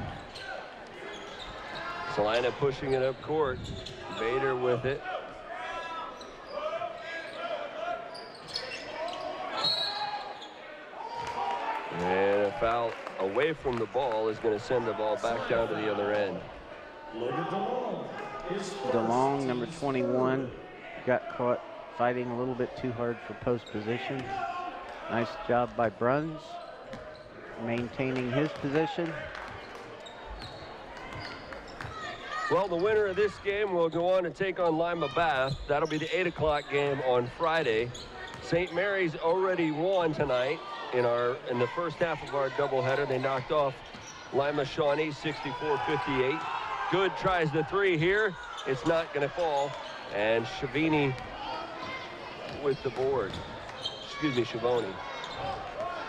Celina pushing it up court. Bader with it. And a foul away from the ball is going to send the ball back down to the other end. DeLong, number 21, got caught fighting a little bit too hard for post position. Nice job by Bruns, maintaining his position. Well, the winner of this game will go on to take on Lima Bath. That'll be the 8 o'clock game on Friday. St. Mary's already won tonight in the first half of our doubleheader. They knocked off Lima Shawnee 64-58. Good tries the three here. It's not going to fall. And Shavini with the board. Excuse me, Shavoni.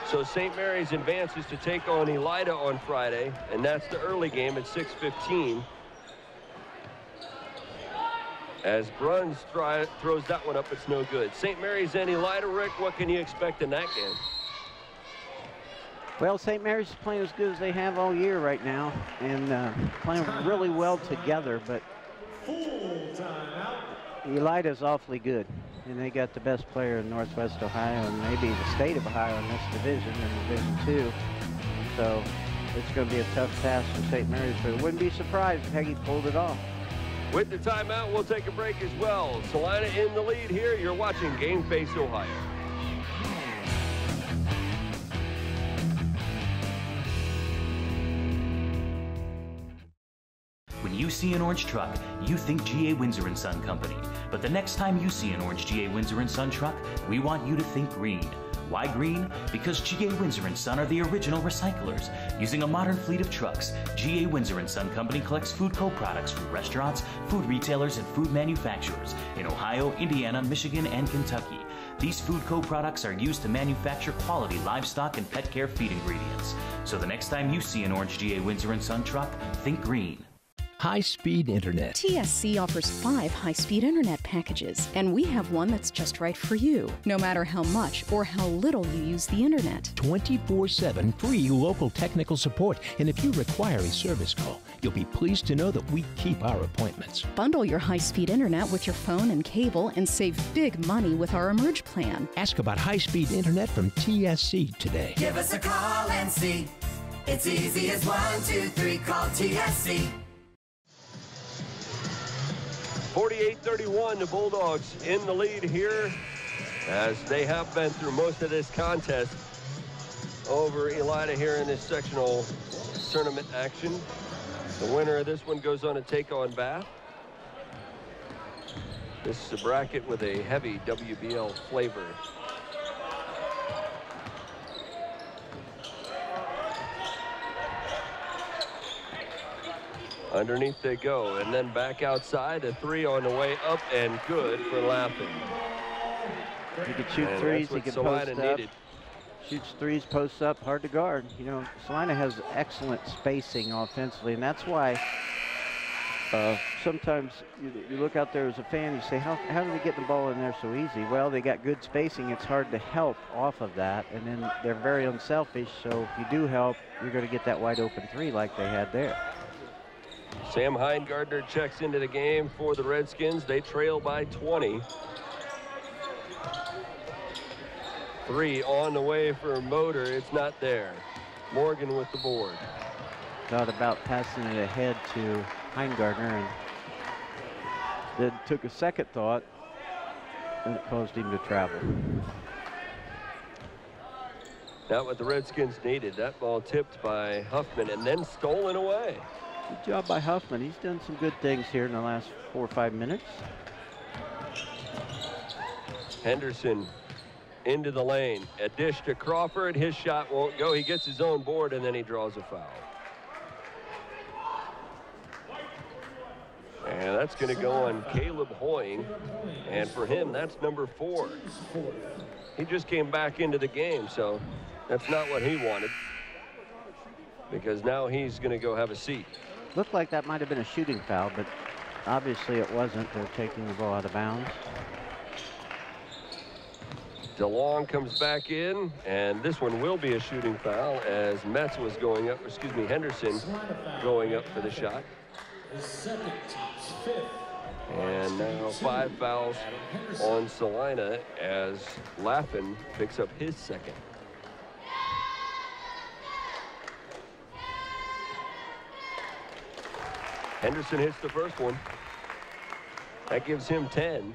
So St. Mary's advances to take on Elida on Friday, and that's the early game at 6:15. As Bruns throws that one up, it's no good. St. Mary's and Elida. Rick, what can you expect in that game? Well, St. Mary's is playing as good as they have all year right now, and playing really well together, but Elida's awfully good, and they got the best player in Northwest Ohio and maybe the state of Ohio in this division, in Division 2. So it's going to be a tough task for St. Mary's, but I wouldn't be surprised if Peggy pulled it off. With the timeout, we'll take a break as well. Celina in the lead here. You're watching Game Face Ohio. When you see an orange truck, you think GA Windsor & Son Company. But the next time you see an orange GA Windsor & Son truck, we want you to think green. Why green? Because GA Windsor & Son are the original recyclers. Using a modern fleet of trucks, GA Windsor & Son Company collects food co-products from restaurants, food retailers, and food manufacturers in Ohio, Indiana, Michigan, and Kentucky. These food co-products are used to manufacture quality livestock and pet care feed ingredients. So the next time you see an orange GA Windsor & Son truck, think green. High-speed internet. TSC offers 5 high-speed internet packages, and we have one that's just right for you, no matter how much or how little you use the internet. 24/7 free local technical support, and if you require a service call, you'll be pleased to know that we keep our appointments. Bundle your high-speed internet with your phone and cable and save big money with our Emerge plan. Ask about high-speed internet from TSC today. Give us a call and see. It's easy as 1, 2, 3. Call TSC. 48-31, the Bulldogs in the lead here, as they have been through most of this contest over Elida here in this sectional tournament action. The winner of this one goes on to take on Bath. This is a bracket with a heavy WBL flavor. Underneath they go, and then back outside. A three on the way up, and good for Lappin. He can shoot threes, he can post up. Shoots threes, posts up, hard to guard. You know, Celina has excellent spacing offensively, and that's why sometimes you look out there as a fan, you say, how do they get the ball in there so easy? Well, they got good spacing. It's hard to help off of that, and then they're very unselfish, so if you do help, you're going to get that wide open three like they had there. Sam Heingardner checks into the game for the Redskins. They trail by 20. Three on the way for Motor. It's not there. Morgan with the board. Thought about passing it ahead to Heingardner, and then took a second thought, and it caused him to travel. Not what the Redskins needed. That ball tipped by Huffman and then stolen away. Good job by Huffman. He's done some good things here in the last 4 or 5 minutes. Henderson into the lane. A dish to Crawford. His shot won't go. He gets his own board, and then he draws a foul. And that's going to go on Caleb Hoying. And for him, that's number 4. He just came back into the game, so that's not what he wanted, because now he's going to go have a seat. Looked like that might have been a shooting foul, but obviously it wasn't. They're taking the ball out of bounds. DeLong comes back in, and this one will be a shooting foul as Metz was going up, excuse me, Henderson going up for the shot. And now 5 fouls on Celina as Laffin picks up his second. Henderson hits the first one. That gives him 10.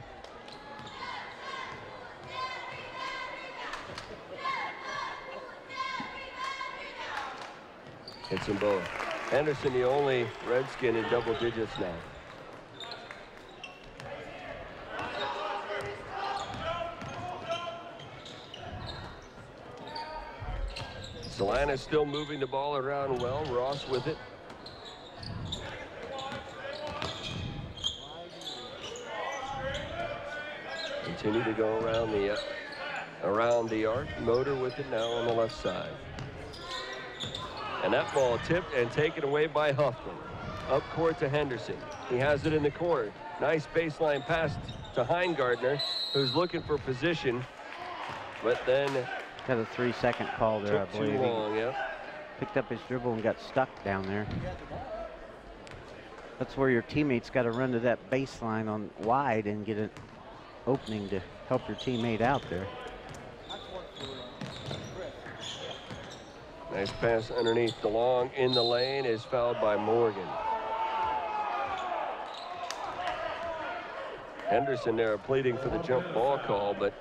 Hits them both. Henderson, the only Redskin in double digits now. Celina still moving the ball around well. Ross with it. Continue to go around the arc. Motor with it now on the left side. And that ball tipped and taken away by Huffman. Up court to Henderson. He has it in the corner. Nice baseline pass to Heingardner, who's looking for position, but then got a 3-second call there, I believe. Too long, yeah. Picked up his dribble and got stuck down there. That's where your teammates got to run to that baseline on wide and get an opening to help your teammate out there. Nice pass underneath. DeLong in the lane is fouled by Morgan. Henderson there pleading for the jump ball call, but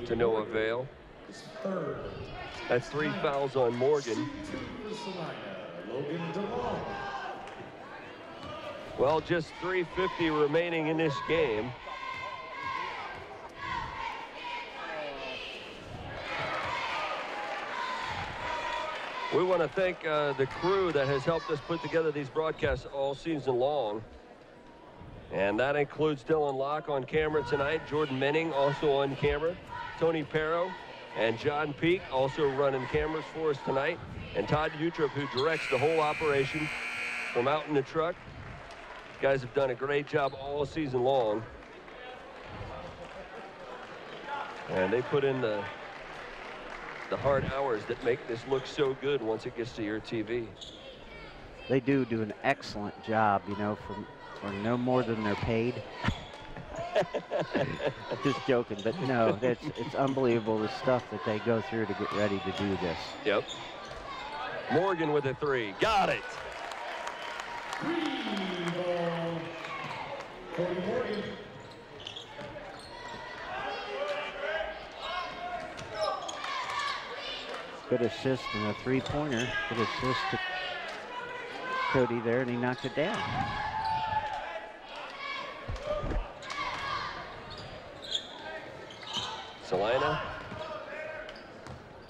to no avail. That's 3 fouls on Morgan. Well, just 3:50 remaining in this game. We want to thank the crew that has helped us put together these broadcasts all season long. And that includes Dylan Locke on camera tonight, Jordan Menning also on camera, Tony Perro and John Peak also running cameras for us tonight, and Todd Utrip, who directs the whole operation from out in the truck. You guys have done a great job all season long. And they put in the hard hours that make this look so good once it gets to your TV. They do an excellent job, you know, for no more than they're paid. Just joking, but no, it's unbelievable the stuff that they go through to get ready to do this. Yep. Morgan with a 3. Got it. Good assist and a 3-pointer. Good assist to Cody there, and he knocked it down. Celina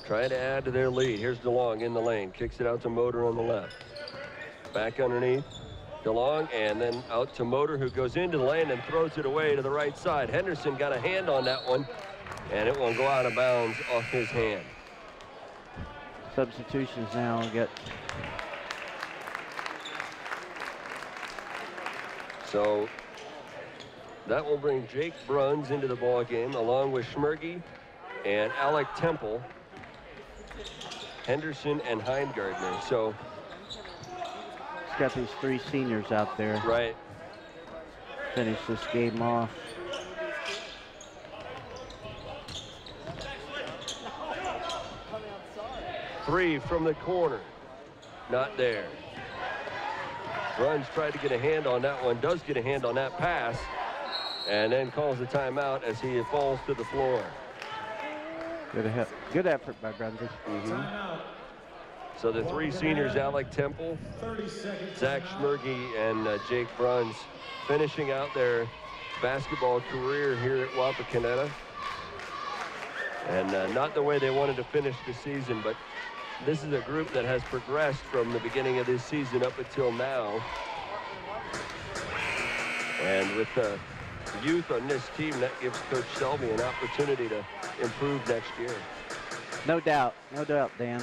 trying to add to their lead. Here's DeLong in the lane. Kicks it out to Motor on the left. Back underneath. DeLong, and then out to Motor, who goes into the lane and throws it away to the right side. Henderson got a hand on that one, and it won't go out of bounds off his hand. Substitutions now. We got so that will bring Jake Bruns into the ball game, along with Schmergy and Alec Temple, Henderson and Heingardner. So he's got these 3 seniors out there. Right. Finish this game off. Three from the corner. Not there. Bruns tried to get a hand on that one. Does get a hand on that pass. And then calls the timeout as he falls to the floor. Good effort by Brunswick. So the 3 seniors, Alec Temple, Zach Schmergy, and Jake Bruns, finishing out their basketball career here at Wapakoneta. And not the way they wanted to finish the season, but this is a group that has progressed from the beginning of this season up until now. And with the youth on this team, that gives Coach Selby an opportunity to improve next year. No doubt, Dan.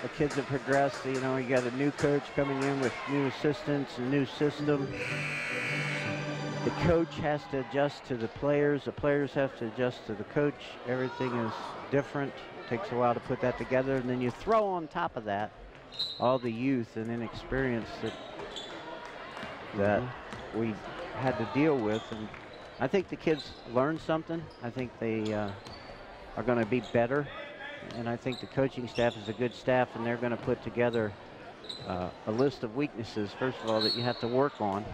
The kids have progressed. You know, you got a new coach coming in with new assistants and new system. The coach has to adjust to the players have to adjust to the coach. Everything is different. It takes a while to put that together, and then you throw on top of that all the youth and inexperience that we had to deal with. And I think the kids learned something. I think they are going to be better, and I think the coaching staff is a good staff, and they're going to put together a list of weaknesses, first of all, that you have to work on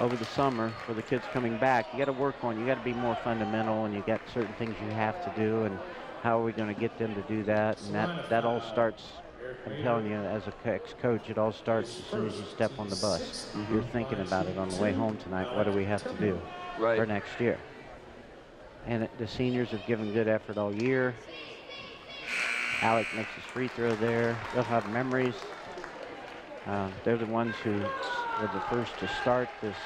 over the summer for the kids coming back. You got to work on, you got to be more fundamental, and you got certain things you have to do, and how are we going to get them to do that? And that all starts I'm telling you, as a ex-coach, it all starts as soon as you step on the bus. You're thinking about it on the way home tonight. What do we have to do for next year? And the seniors have given good effort all year. Alec makes his free throw there. They'll have memories. They're the ones who were the first to start this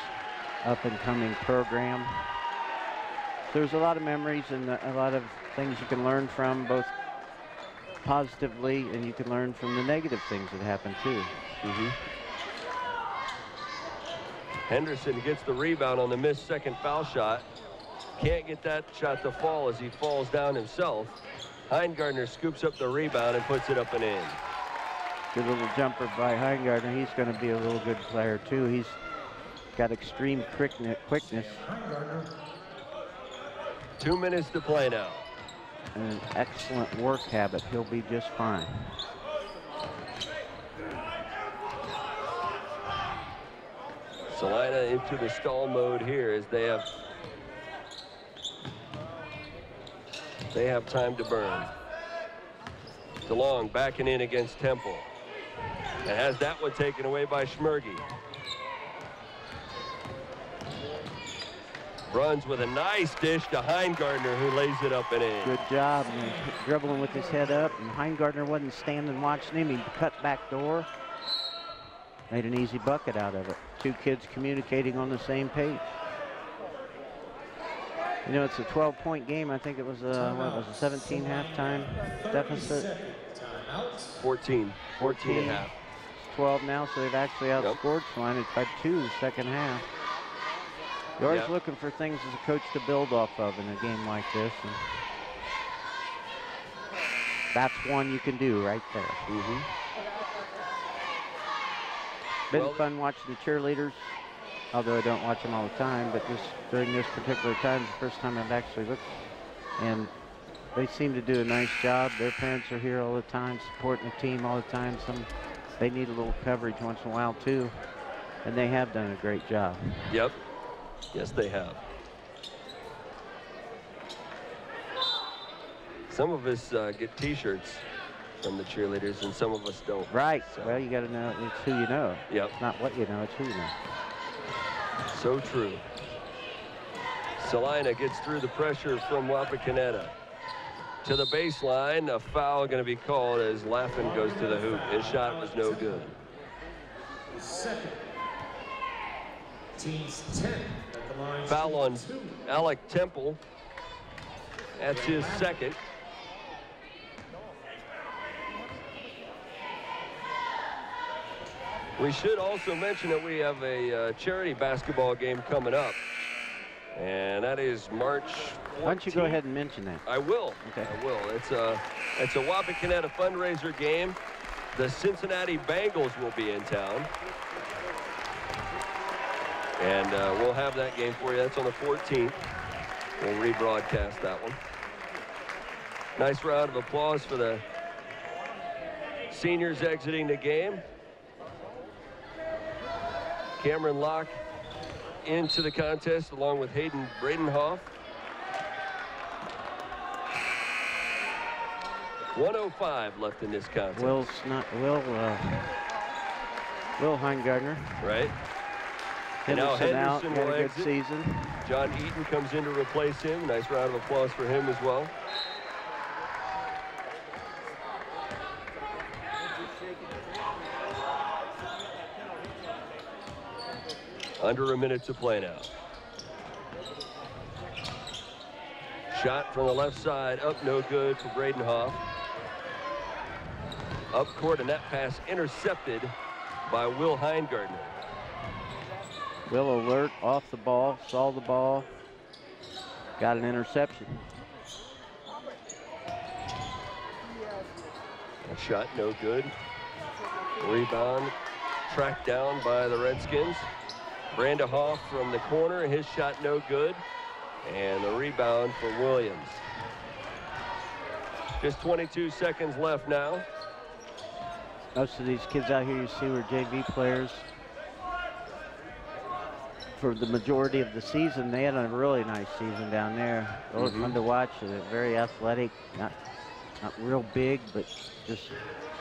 up-and-coming program. There's a lot of memories and a lot of things you can learn from, both positively, and you can learn from the negative things that happen too. Henderson gets the rebound on the missed second foul shot. Can't get that shot to fall as he falls down himself. Heingardner scoops up the rebound and puts it up and in. Good little jumper by Heingardner. He's going to be a real good player too. He's got extreme quickness. 2 minutes to play now. And an excellent work habit. He'll be just fine. Celina into the stall mode here as they have time to burn. DeLong backing in against Temple. And has that one taken away by Schmergy. Bruns with a nice dish to Heingardner, who lays it up and in. Good job. And dribbling with his head up, and Heingardner wasn't standing watching him. He cut back door. Made an easy bucket out of it. Two kids communicating on the same page. You know, it's a 12-point game. I think it was a, what was a 17 halftime deficit? 14 and a half. 12 now, so they've actually outscored Celina by 2 second half. You're always looking for things as a coach to build off of in a game like this. And that's one you can do right there. Been fun watching the cheerleaders, although I don't watch them all the time, but just during this particular time, the first time I've actually looked, and they seem to do a nice job. Their parents are here all the time, supporting the team all the time. They need a little coverage once in a while too, and they have done a great job. Yep. Yes, they have. Some of us get T-shirts from the cheerleaders, and some of us don't. Right. So. Well, you got to know it's who you know. Yep. It's not what you know, it's who you know. So true. Celina gets through the pressure from Wapakoneta. To the baseline, a foul going to be called as Laffin goes to the hoop. His shot was no good. Second. Teams 10 at the line. Foul on Alec Temple. That's his second. We should also mention that we have a charity basketball game coming up, and that is March 14th. Why don't you go ahead and mention that? I will. Okay. I will. It's a Wapakoneta fundraiser game. The Cincinnati Bengals will be in town. And we'll have that game for you. That's on the 14th. We'll rebroadcast that one. Nice round of applause for the seniors exiting the game. Cameron Locke into the contest along with Hayden Bradenhoff. 1:05 left in this contest. Will Heingardner. Right. And now Henderson had will a good exit. season. John Eaton comes in to replace him. Nice round of applause for him as well. Under a minute to play now. Shot from the left side, up no good for Bradenhoff. Up court, and that pass intercepted by Will Heingardner. Will alert, off the ball, saw the ball, got an interception. A shot no good. Rebound tracked down by the Redskins. Bradenhoff from the corner, his shot no good. And the rebound for Williams. Just 22 seconds left now. Most of these kids out here you see were JV players. For the majority of the season, they had a really nice season down there. Really fun to watch. Very athletic. Not real big, but just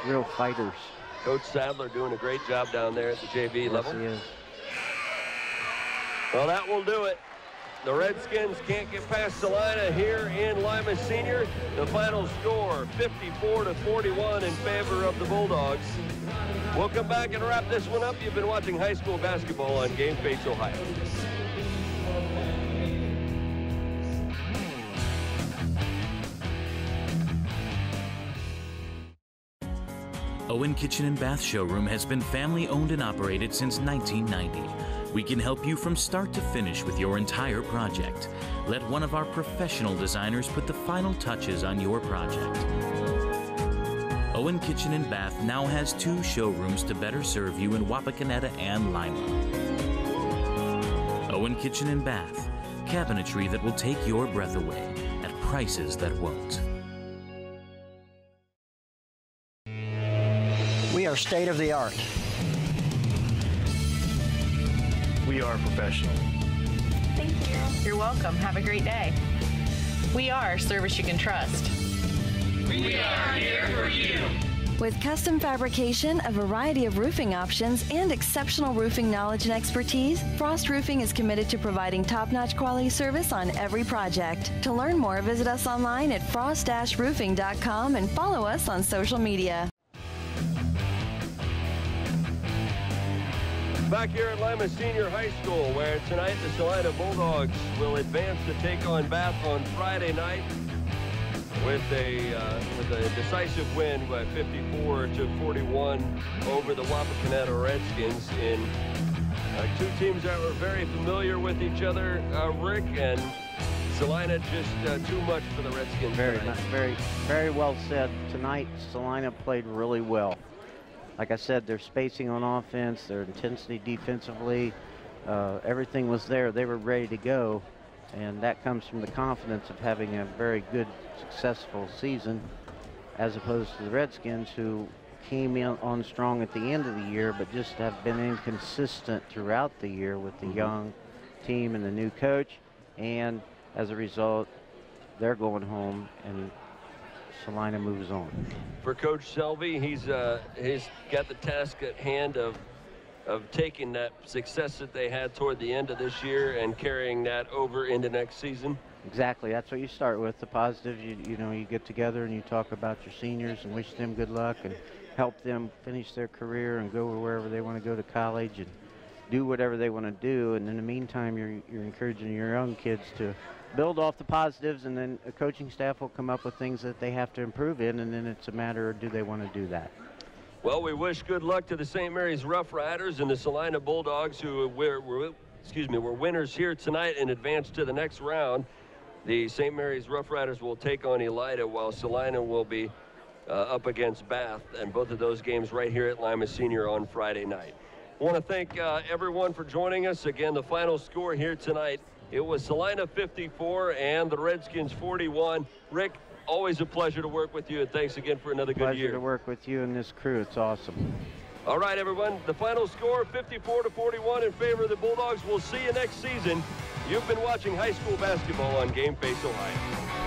real fighters. Coach Sadler doing a great job down there at the JV level. Yes, he is. Well, that will do it. The Redskins can't get past Celina here in Lima Senior. The final score, 54-41 in favor of the Bulldogs. We'll come back and wrap this one up. You've been watching high school basketball on Game Face Ohio. Owen Kitchen and Bath Showroom has been family owned and operated since 1990. We can help you from start to finish with your entire project. Let one of our professional designers put the final touches on your project. Owen Kitchen and Bath now has 2 showrooms to better serve you in Wapakoneta and Lima. Owen Kitchen and Bath, cabinetry that will take your breath away at prices that won't. We are state of the art. We are professional. Thank you. You're welcome. Have a great day. We are service you can trust. We are here for you. With custom fabrication, a variety of roofing options, and exceptional roofing knowledge and expertise, Frost Roofing is committed to providing top-notch quality service on every project. To learn more, visit us online at frost-roofing.com and follow us on social media. Back here at Lima Senior High School, where tonight the Celina Bulldogs will advance to take on Bath on Friday night with a decisive win by 54-41 over the Wapakoneta Redskins in 2 teams that were very familiar with each other. Rick, and Celina just too much for the Redskins. Very well said. Tonight, Celina played really well. Like I said, their spacing on offense, their intensity defensively, everything was there. They were ready to go, and that comes from the confidence of having a very good, successful season, as opposed to the Redskins, who came in on strong at the end of the year, but just have been inconsistent throughout the year with the young team and the new coach, and as a result, they're going home, and Celina moves on. For Coach Selvey, he's got the task at hand of taking that success that they had toward the end of this year and carrying that over into next season. Exactly. That's what you start with, the positives. You know, you get together and you talk about your seniors and wish them good luck and help them finish their career and go wherever they want to go to college and do whatever they want to do. And in the meantime, you're encouraging your young kids to build off the positives, and then a coaching staff will come up with things that they have to improve in, and then it's a matter of do they want to do that. Well, we wish good luck to the St. Mary's Rough Riders and the Celina Bulldogs, who were winners here tonight and advanced to the next round. The St. Mary's Rough Riders will take on Elida, while Celina will be up against Bath, and both of those games right here at Lima Senior on Friday night. I want to thank everyone for joining us. Again, the final score here tonight, it was Celina 54 and the Redskins 41. Rick, always a pleasure to work with you, and thanks again for another good year. Pleasure to work with you and this crew. It's awesome. All right, everyone. The final score, 54-41 in favor of the Bulldogs. We'll see you next season. You've been watching high school basketball on Game Face Ohio.